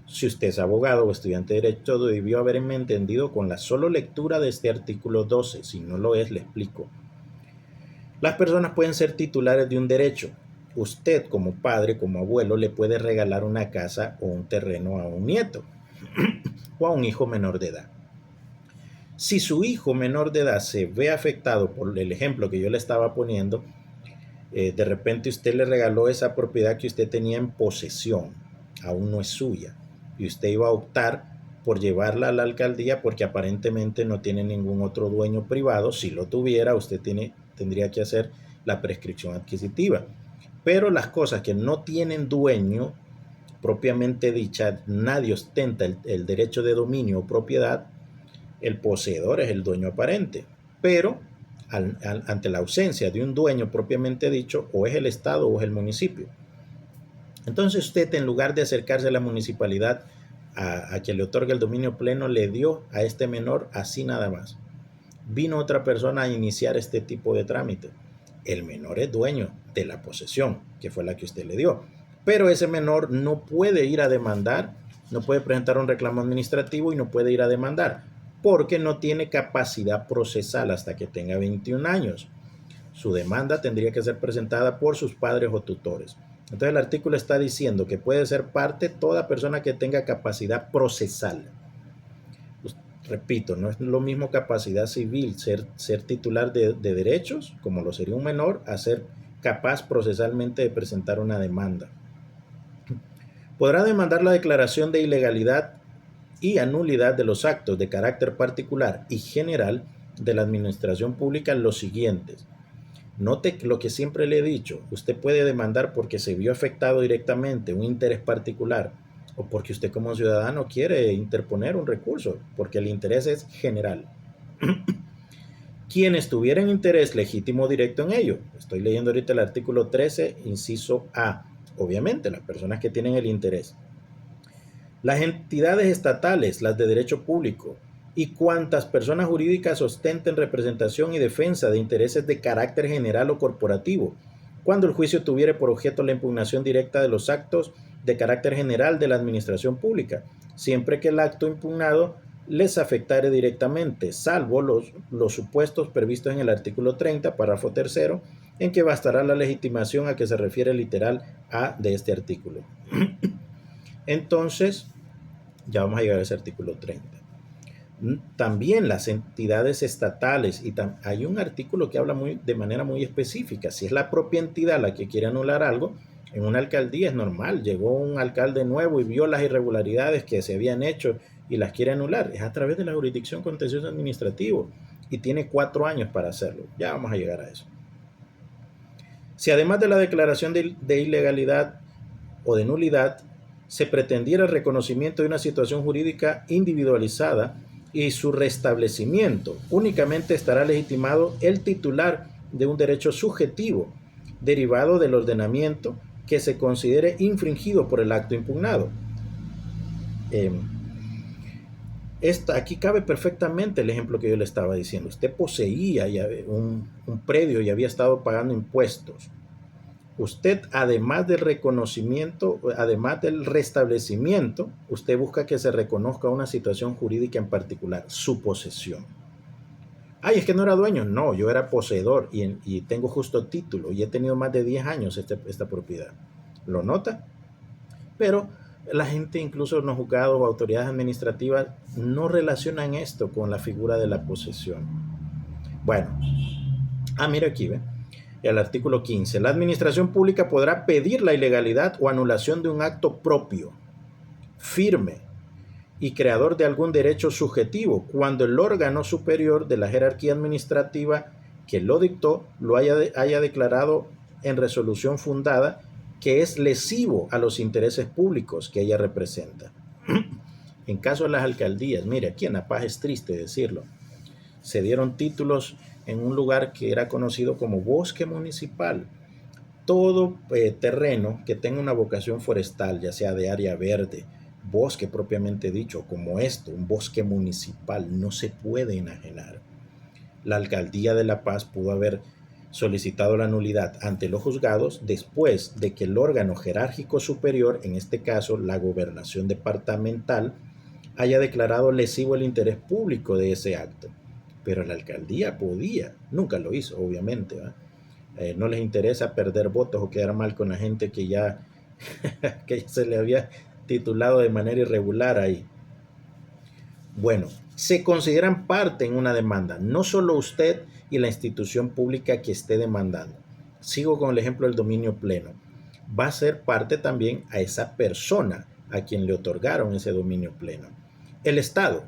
Si usted es abogado o estudiante de derecho, debió haberme entendido con la sola lectura de este artículo 12. Si no lo es, le explico. Las personas pueden ser titulares de un derecho. Usted, como padre, como abuelo, le puede regalar una casa o un terreno a un nieto o a un hijo menor de edad. Si su hijo menor de edad se ve afectado por el ejemplo que yo le estaba poniendo, de repente usted le regaló esa propiedad que usted tenía en posesión, aún no es suya, y usted iba a optar por llevarla a la alcaldía porque aparentemente no tiene ningún otro dueño privado. Si lo tuviera, usted tendría que hacer la prescripción adquisitiva. Pero las cosas que no tienen dueño propiamente dicha, nadie ostenta el derecho de dominio o propiedad, el poseedor es el dueño aparente. Pero ante la ausencia de un dueño propiamente dicho, o es el Estado o es el municipio. Entonces usted, en lugar de acercarse a la municipalidad a que le otorgue el dominio pleno, le dio a este menor así nada más. Vino otra persona a iniciar este tipo de trámite el menor es dueño de la posesión, que fue la que usted le dio. Pero ese menor no puede ir a demandar, no puede presentar un reclamo administrativo y no puede ir a demandar, porque no tiene capacidad procesal hasta que tenga 21 años. Su demanda tendría que ser presentada por sus padres o tutores. Entonces el artículo está diciendo que puede ser parte toda persona que tenga capacidad procesal. Pues, repito, no es lo mismo capacidad civil, ser titular de derechos, como lo sería un menor, a ser capaz procesalmente de presentar una demanda. Podrá demandar la declaración de ilegalidad y anulidad de los actos de carácter particular y general de la administración pública los siguientes. Note lo que siempre le he dicho, usted puede demandar porque se vio afectado directamente un interés particular o porque usted como ciudadano quiere interponer un recurso, porque el interés es general. Quienes tuvieran interés legítimo directo en ello, estoy leyendo ahorita el artículo 13, inciso A, obviamente las personas que tienen el interés. Las entidades estatales, las de derecho público, y cuantas personas jurídicas ostenten representación y defensa de intereses de carácter general o corporativo, cuando el juicio tuviere por objeto la impugnación directa de los actos de carácter general de la administración pública, siempre que el acto impugnado les afectare directamente, salvo los supuestos previstos en el artículo 30, párrafo tercero, en que bastará la legitimación a que se refiere el literal A de este artículo. Entonces, ya vamos a llegar a ese artículo 30. También las entidades estatales, y hay un artículo que habla de manera muy específica, si es la propia entidad la que quiere anular algo, en una alcaldía es normal, llegó un alcalde nuevo y vio las irregularidades que se habían hecho y las quiere anular, es a través de la jurisdicción contencioso administrativo y tiene 4 años para hacerlo, ya vamos a llegar a eso. Si además de la declaración de ilegalidad o de nulidad, se pretendiera el reconocimiento de una situación jurídica individualizada y su restablecimiento, únicamente estará legitimado el titular de un derecho subjetivo derivado del ordenamiento que se considere infringido por el acto impugnado. Aquí cabe perfectamente el ejemplo que yo le estaba diciendo. Usted poseía un predio y había estado pagando impuestos. Usted, además del reconocimiento, además del restablecimiento, usted busca que se reconozca una situación jurídica en particular, su posesión. Ay, es que no era dueño. No, yo era poseedor y tengo justo título y he tenido más de 10 años esta propiedad. ¿Lo nota? Pero la gente, incluso los juzgados o autoridades administrativas, no relacionan esto con la figura de la posesión. Bueno, mira aquí, ¿ve? El artículo 15. La administración pública podrá pedir la ilegalidad o anulación de un acto propio, firme y creador de algún derecho subjetivo cuando el órgano superior de la jerarquía administrativa que lo dictó lo haya declarado en resolución fundada que es lesivo a los intereses públicos que ella representa. En caso de las alcaldías, mire, aquí en La Paz es triste decirlo, se dieron títulos en un lugar que era conocido como bosque municipal. Todo terreno que tenga una vocación forestal, ya sea de área verde, bosque propiamente dicho, como esto, un bosque municipal, no se puede enajenar. La alcaldía de La Paz pudo haber solicitado la nulidad ante los juzgados después de que el órgano jerárquico superior, en este caso la gobernación departamental, haya declarado lesivo el interés público de ese acto. Pero la alcaldía podía, nunca lo hizo, obviamente, no les interesa perder votos o quedar mal con la gente que ya se le había titulado de manera irregular ahí. Bueno, se consideran parte en una demanda, no solo usted y la institución pública que esté demandando. Sigo con el ejemplo del dominio pleno. Va a ser parte también a esa persona a quien le otorgaron ese dominio pleno. El Estado,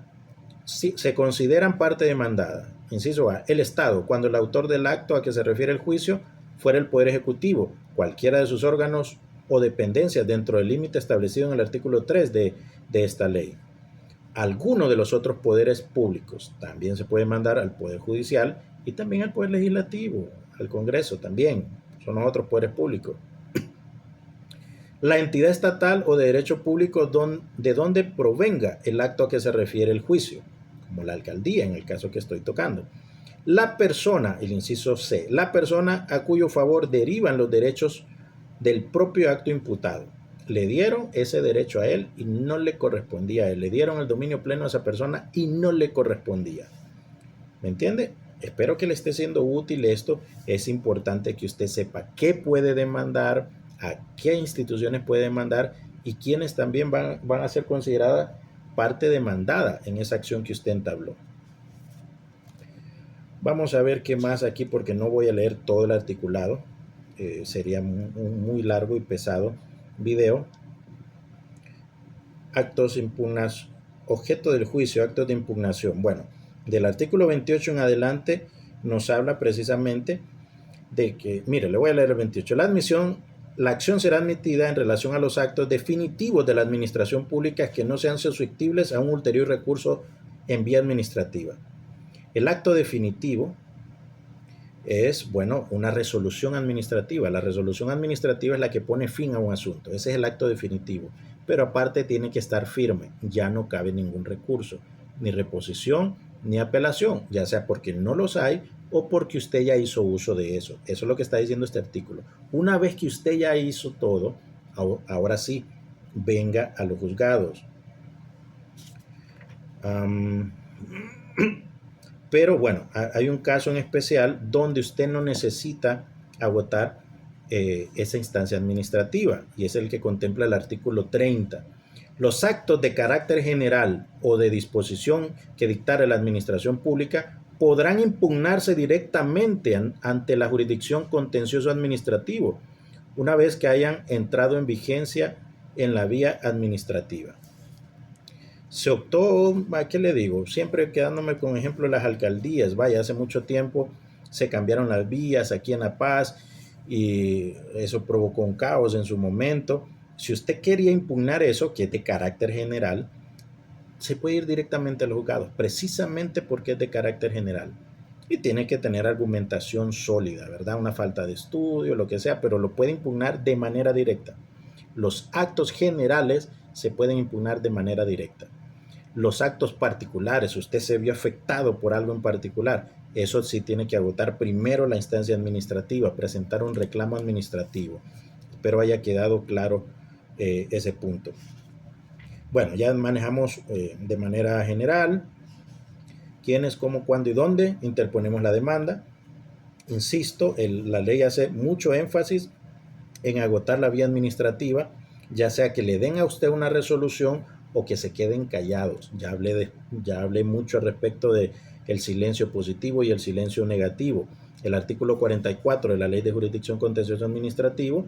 sí, se consideran parte demandada. Inciso A, el Estado, cuando el autor del acto a que se refiere el juicio fuera el Poder Ejecutivo, cualquiera de sus órganos o dependencias dentro del límite establecido en el artículo 3 de esta ley. Alguno de los otros poderes públicos también se puede mandar al Poder Judicial y también al Poder Legislativo, al Congreso también, son los otros poderes públicos. La entidad estatal o de derecho público de donde provenga el acto a que se refiere el juicio, como la alcaldía en el caso que estoy tocando. La persona, el inciso C, la persona a cuyo favor derivan los derechos del propio acto imputado. Le dieron ese derecho a él y no le correspondía a él. Le dieron el dominio pleno a esa persona y no le correspondía. ¿Me entiende? Espero que le esté siendo útil esto. Es importante que usted sepa qué puede demandar, a qué instituciones puede demandar y quiénes también van a ser consideradas parte demandada en esa acción que usted entabló. Vamos a ver qué más aquí porque no voy a leer todo el articulado. Sería muy largo y pesado video. Actos impugnación, objeto del juicio, actos de impugnación. Bueno, del artículo 28 en adelante nos habla precisamente de que, mire, le voy a leer el 28. La acción será admitida en relación a los actos definitivos de la administración pública que no sean susceptibles a un ulterior recurso en vía administrativa. El acto definitivo es, bueno, una resolución administrativa. La resolución administrativa es la que pone fin a un asunto. Ese es el acto definitivo. Pero aparte tiene que estar firme. Ya no cabe ningún recurso, ni reposición, ni apelación, ya sea porque no los hay o porque usted ya hizo uso de eso. Eso es lo que está diciendo este artículo. Una vez que usted ya hizo todo, ahora sí, venga a los juzgados. Pero bueno, hay un caso en especial donde usted no necesita agotar esa instancia administrativa y es el que contempla el artículo 30. Los actos de carácter general o de disposición que dictare la administración pública podrán impugnarse directamente ante la jurisdicción contencioso administrativo una vez que hayan entrado en vigencia en la vía administrativa. Se optó, ¿qué le digo? Siempre quedándome con ejemplo de las alcaldías. Vaya, hace mucho tiempo se cambiaron las vías aquí en La Paz y eso provocó un caos en su momento. Si usted quería impugnar eso, que es de carácter general, se puede ir directamente a los juzgados, precisamente porque es de carácter general. Y tiene que tener argumentación sólida, ¿verdad? Una falta de estudio, lo que sea, pero lo puede impugnar de manera directa. Los actos generales se pueden impugnar de manera directa. Los actos particulares, usted se vio afectado por algo en particular, eso sí tiene que agotar primero la instancia administrativa, presentar un reclamo administrativo. Espero haya quedado claro ese punto. Bueno, ya manejamos de manera general quiénes, cómo, cuándo y dónde interponemos la demanda. Insisto, la ley hace mucho énfasis en agotar la vía administrativa, ya sea que le den a usted una resolución o que se queden callados. Ya hablé mucho al respecto de el silencio positivo y el silencio negativo. El artículo 44 de la Ley de Jurisdicción Contencioso Administrativo.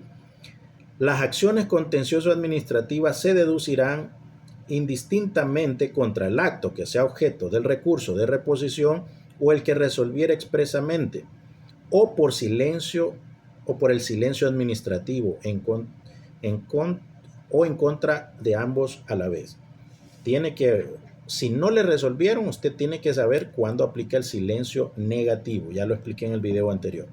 Las acciones contencioso administrativas se deducirán indistintamente contra el acto que sea objeto del recurso de reposición o el que resolviera expresamente o por silencio o por el silencio administrativo o en contra de ambos a la vez. Si no le resolvieron, usted tiene que saber cuándo aplica el silencio negativo. Ya lo expliqué en el video anterior.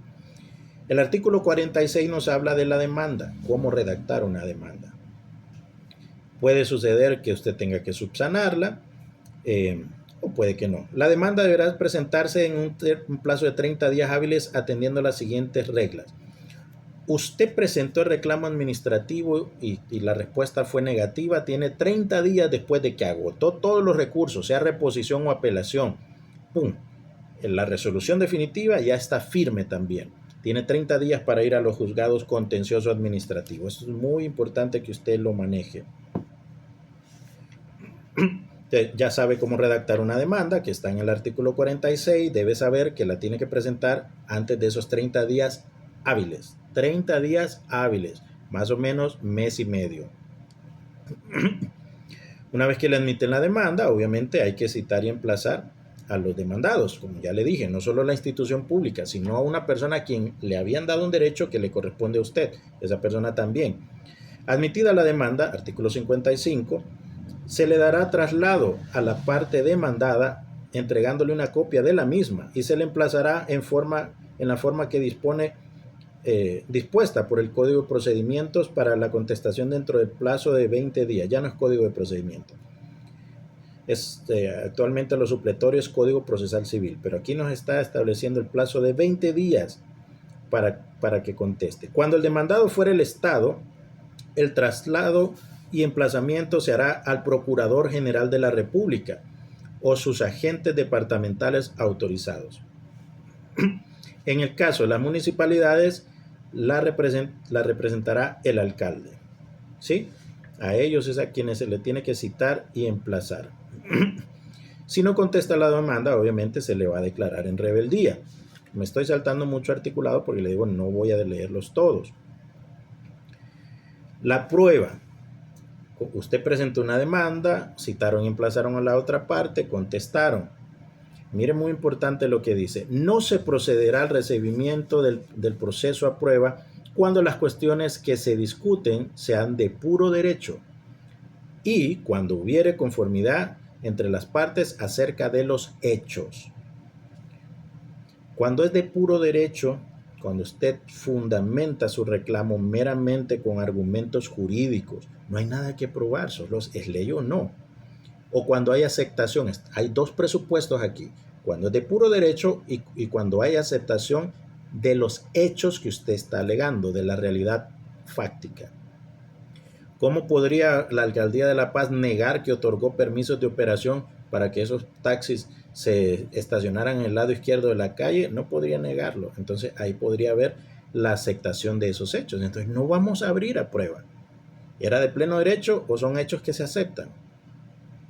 El artículo 46 nos habla de la demanda, cómo redactar una demanda. Puede suceder que usted tenga que subsanarla o puede que no. La demanda deberá presentarse en un plazo de 30 días hábiles atendiendo las siguientes reglas. Usted presentó el reclamo administrativo y la respuesta fue negativa, tiene 30 días después de que agotó todos los recursos, sea reposición o apelación. ¡Pum! La resolución definitiva ya está firme también. Tiene 30 días para ir a los juzgados contencioso administrativo. Esto es muy importante que usted lo maneje. Ya sabe cómo redactar una demanda, que está en el artículo 46. Debe saber que la tiene que presentar antes de esos 30 días hábiles. 30 días hábiles, más o menos mes y medio. Una vez que le admiten la demanda, obviamente hay que citar y emplazar a los demandados, como ya le dije, no solo a la institución pública, sino a una persona a quien le habían dado un derecho que le corresponde a usted, esa persona también. Admitida la demanda, artículo 55, se le dará traslado a la parte demandada entregándole una copia de la misma y se le emplazará en la forma que dispone dispuesta por el Código de Procedimientos para la contestación dentro del plazo de 20 días. Ya no es Código de Procedimiento. Actualmente lo supletorio es Código Procesal Civil, pero aquí nos está estableciendo el plazo de 20 días para que conteste. Cuando el demandado fuera el Estado, el traslado y emplazamiento se hará al Procurador General de la República o sus agentes departamentales autorizados. En el caso de las municipalidades, la representará el alcalde. ¿Sí? A ellos es a quienes se le tiene que citar y emplazar. Si no contesta la demanda, obviamente se le va a declarar en rebeldía. Me estoy saltando mucho articulado porque le digo, no voy a leerlos todos. La prueba. Usted presentó una demanda, citaron y emplazaron a la otra parte, contestaron. Mire, muy importante lo que dice. No se procederá al recibimiento del proceso a prueba cuando las cuestiones que se discuten sean de puro derecho y cuando hubiere conformidad entre las partes acerca de los hechos. Cuando es de puro derecho, cuando usted fundamenta su reclamo meramente con argumentos jurídicos, no hay nada que probar, solo es ley o no. O cuando hay aceptación, hay dos presupuestos aquí, cuando es de puro derecho y cuando hay aceptación de los hechos que usted está alegando, de la realidad fáctica. ¿Cómo podría la Alcaldía de La Paz negar que otorgó permisos de operación para que esos taxis se estacionaran en el lado izquierdo de la calle? No podría negarlo. Entonces ahí podría haber la aceptación de esos hechos. Entonces no vamos a abrir a prueba. ¿Era de pleno derecho o son hechos que se aceptan?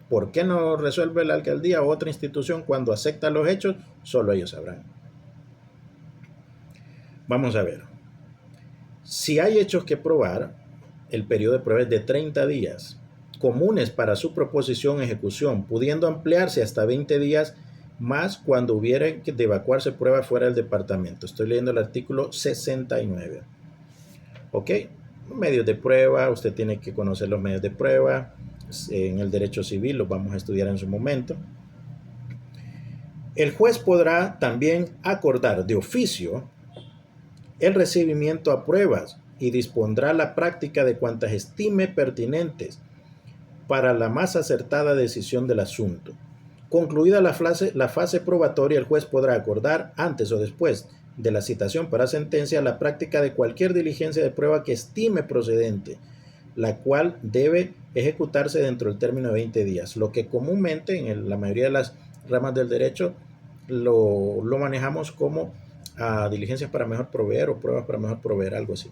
¿Por qué no resuelve la alcaldía o otra institución cuando acepta los hechos? Solo ellos sabrán. Vamos a ver. Si hay hechos que probar, el periodo de prueba es de 30 días, comunes para su proposición ejecución, pudiendo ampliarse hasta 20 días más cuando hubiera de evacuarse prueba fuera del departamento. Estoy leyendo el artículo 69. ¿Ok? Medios de prueba, usted tiene que conocer los medios de prueba. En el derecho civil los vamos a estudiar en su momento. El juez podrá también acordar de oficio el recibimiento a pruebas y dispondrá la práctica de cuantas estime pertinentes para la más acertada decisión del asunto. Concluida la fase probatoria, el juez podrá acordar, antes o después de la citación para sentencia, la práctica de cualquier diligencia de prueba que estime procedente, la cual debe ejecutarse dentro del término de 20 días, lo que comúnmente en la mayoría de las ramas del derecho lo manejamos como diligencias para mejor proveer o pruebas para mejor proveer, algo así.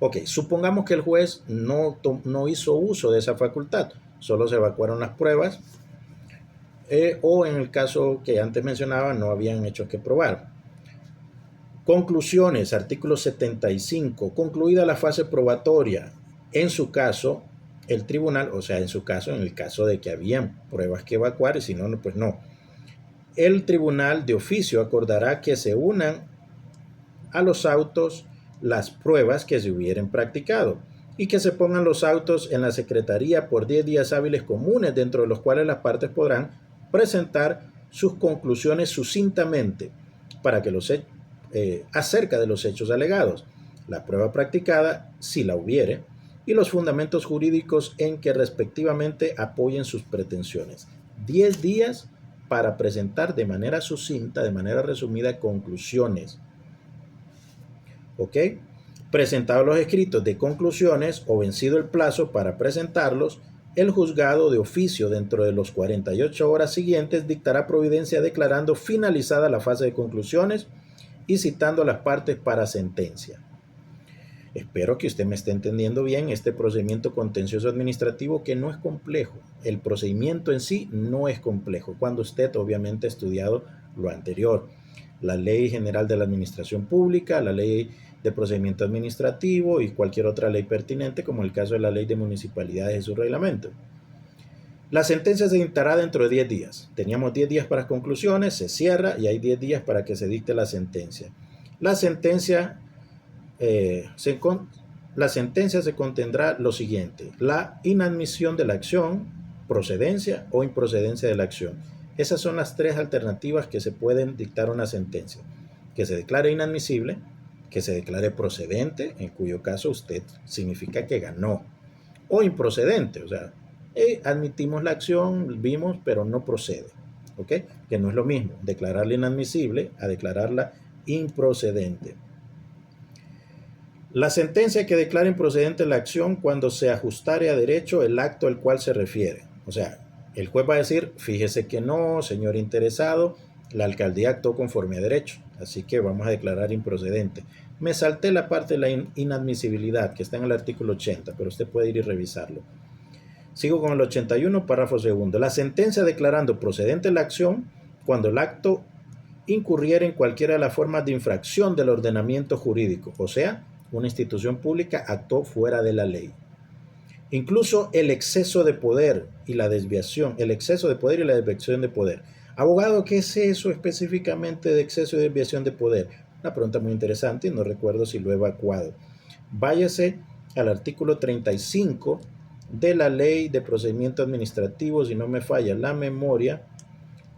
Ok, supongamos que el juez no hizo uso de esa facultad, solo se evacuaron las pruebas o en el caso que antes mencionaba no habían hechos que probar. Conclusiones, artículo 75, concluida la fase probatoria, en su caso, el tribunal, o sea, en el caso de que habían pruebas que evacuar y si no, pues no. El tribunal de oficio acordará que se unan a los autos las pruebas que se hubieran practicado y que se pongan los autos en la secretaría por 10 días hábiles comunes, dentro de los cuales las partes podrán presentar sus conclusiones sucintamente para que acerca de los hechos alegados, la prueba practicada, si la hubiere, y los fundamentos jurídicos en que respectivamente apoyen sus pretensiones. 10 días para presentar de manera sucinta, de manera resumida, conclusiones. ¿Ok? Presentados los escritos de conclusiones o vencido el plazo para presentarlos, el juzgado de oficio dentro de los 48 horas siguientes dictará providencia declarando finalizada la fase de conclusiones y citando a las partes para sentencia. Espero que usted me esté entendiendo bien este procedimiento contencioso administrativo, que no es complejo. El procedimiento en sí no es complejo, cuando usted obviamente ha estudiado lo anterior. La Ley General de la Administración Pública, la Ley de Procedimiento Administrativo y cualquier otra ley pertinente, como el caso de la Ley de Municipalidades y su reglamento. La sentencia se dictará dentro de 10 días. Teníamos 10 días para conclusiones, se cierra y hay 10 días para que se dicte la sentencia. La sentencia se contendrá lo siguiente: la inadmisión de la acción, procedencia o improcedencia de la acción. Esas son las tres alternativas que se pueden dictar una sentencia: que se declare inadmisible, que se declare procedente, en cuyo caso usted significa que ganó, o improcedente, o sea, Admitimos la acción, vimos, pero no procede. ¿Ok? Que no es lo mismo declararla inadmisible a declararla improcedente. La sentencia que declara improcedente la acción cuando se ajustare a derecho el acto al cual se refiere. O sea, el juez va a decir, fíjese que no, señor interesado, la alcaldía actuó conforme a derecho, así que vamos a declarar improcedente. Me salté la parte de la inadmisibilidad que está en el artículo 80, pero usted puede ir y revisarlo. Sigo con el 81, párrafo segundo. La sentencia declarando procedente la acción cuando el acto incurriera en cualquiera de las formas de infracción del ordenamiento jurídico, o sea, una institución pública actuó fuera de la ley. Incluso el exceso de poder y la desviación, el exceso de poder y la desviación de poder. Abogado, ¿qué es eso específicamente de exceso y desviación de poder? Una pregunta muy interesante y no recuerdo si lo he evacuado. Váyase al artículo 35 de la Ley de Procedimiento Administrativo, si no me falla la memoria,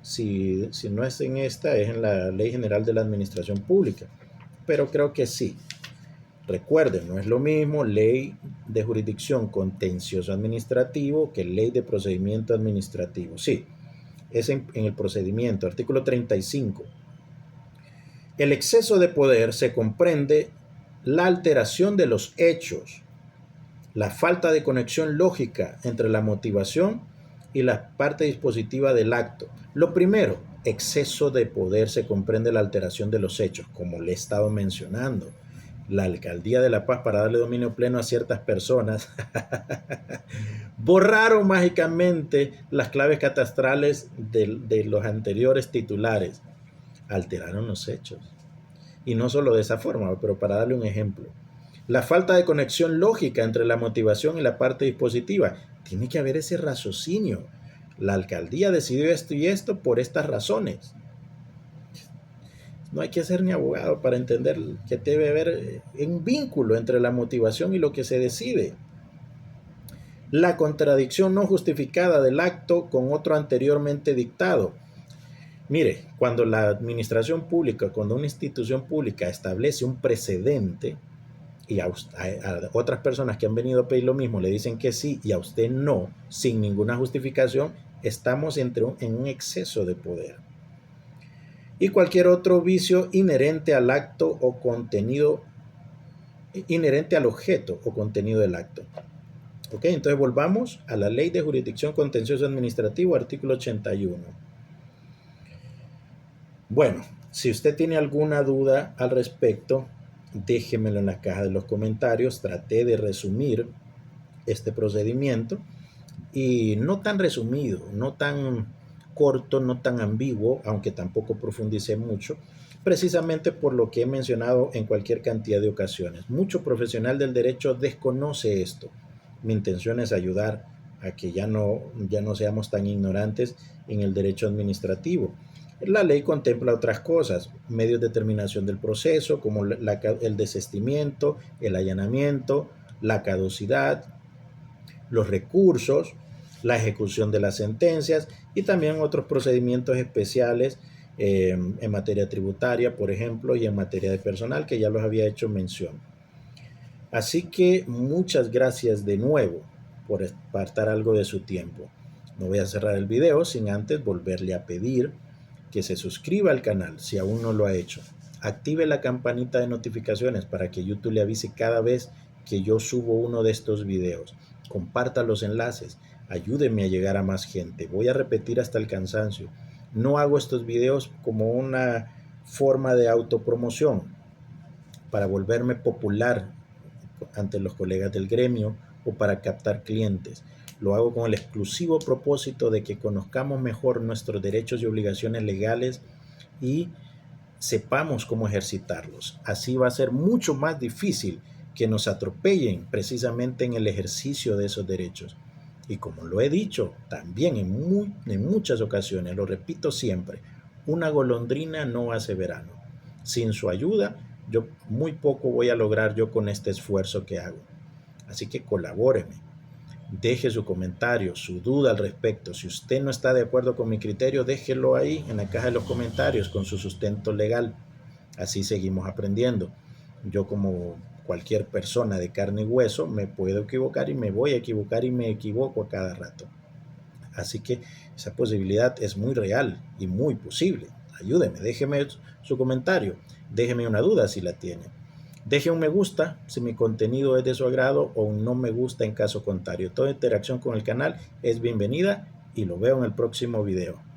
si no es en esta, es en la Ley General de la Administración Pública, pero creo que sí. Recuerden, no es lo mismo ley de jurisdicción contencioso administrativo que ley de procedimiento administrativo. Sí, es en el procedimiento, artículo 35. El exceso de poder se comprende la alteración de los hechos, la falta de conexión lógica entre la motivación y la parte dispositiva del acto. Lo primero, exceso de poder se comprende la alteración de los hechos, como le he estado mencionando. La alcaldía de La Paz, para darle dominio pleno a ciertas personas, borraron mágicamente las claves catastrales de los anteriores titulares. Alteraron los hechos. Y no solo de esa forma, pero para darle un ejemplo. La falta de conexión lógica entre la motivación y la parte dispositiva. Tiene que haber ese raciocinio. La alcaldía decidió esto y esto por estas razones. No hay que ser ni abogado para entender que debe haber un vínculo entre la motivación y lo que se decide. La contradicción no justificada del acto con otro anteriormente dictado. Mire, cuando la administración pública, cuando una institución pública establece un precedente y a otras personas que han venido a pedir lo mismo le dicen que sí y a usted no, sin ninguna justificación, estamos en un exceso de poder. Y cualquier otro vicio inherente al acto o contenido, inherente al objeto o contenido del acto. Ok, entonces volvamos a la Ley de Jurisdicción Contencioso Administrativo, artículo 81. Bueno, si usted tiene alguna duda al respecto, déjemelo en la caja de los comentarios. Traté de resumir este procedimiento y no tan resumido, no tan corto, no tan ambiguo, aunque tampoco profundicé mucho, precisamente por lo que he mencionado en cualquier cantidad de ocasiones. Mucho profesional del derecho desconoce esto. Mi intención es ayudar a que ya no seamos tan ignorantes en el derecho administrativo. La ley contempla otras cosas, medios de terminación del proceso, como el desistimiento, el allanamiento, la caducidad, los recursos, la ejecución de las sentencias y también otros procedimientos especiales en materia tributaria, por ejemplo, y en materia de personal, que ya los había hecho mención. Así que muchas gracias de nuevo por apartar algo de su tiempo. No voy a cerrar el video sin antes volverle a pedir que se suscriba al canal si aún no lo ha hecho. Active la campanita de notificaciones para que YouTube le avise cada vez que yo subo uno de estos videos. Comparta los enlaces, ayúdeme a llegar a más gente. Voy a repetir hasta el cansancio. No hago estos videos como una forma de autopromoción para volverme popular ante los colegas del gremio o para captar clientes. Lo hago con el exclusivo propósito de que conozcamos mejor nuestros derechos y obligaciones legales y sepamos cómo ejercitarlos. Así va a ser mucho más difícil que nos atropellen precisamente en el ejercicio de esos derechos. Y como lo he dicho también en muchas ocasiones, lo repito siempre, una golondrina no hace verano. Sin su ayuda, yo muy poco voy a lograr yo con este esfuerzo que hago. Así que colabóreme. Deje su comentario, su duda al respecto. Si usted no está de acuerdo con mi criterio, déjelo ahí en la caja de los comentarios con su sustento legal. Así seguimos aprendiendo. Yo como cualquier persona de carne y hueso, me puedo equivocar y me voy a equivocar y me equivoco a cada rato. Así que esa posibilidad es muy real y muy posible. Ayúdeme, déjeme su comentario, déjeme una duda si la tiene. Deje un me gusta si mi contenido es de su agrado o un no me gusta en caso contrario. Toda interacción con el canal es bienvenida y lo veo en el próximo video.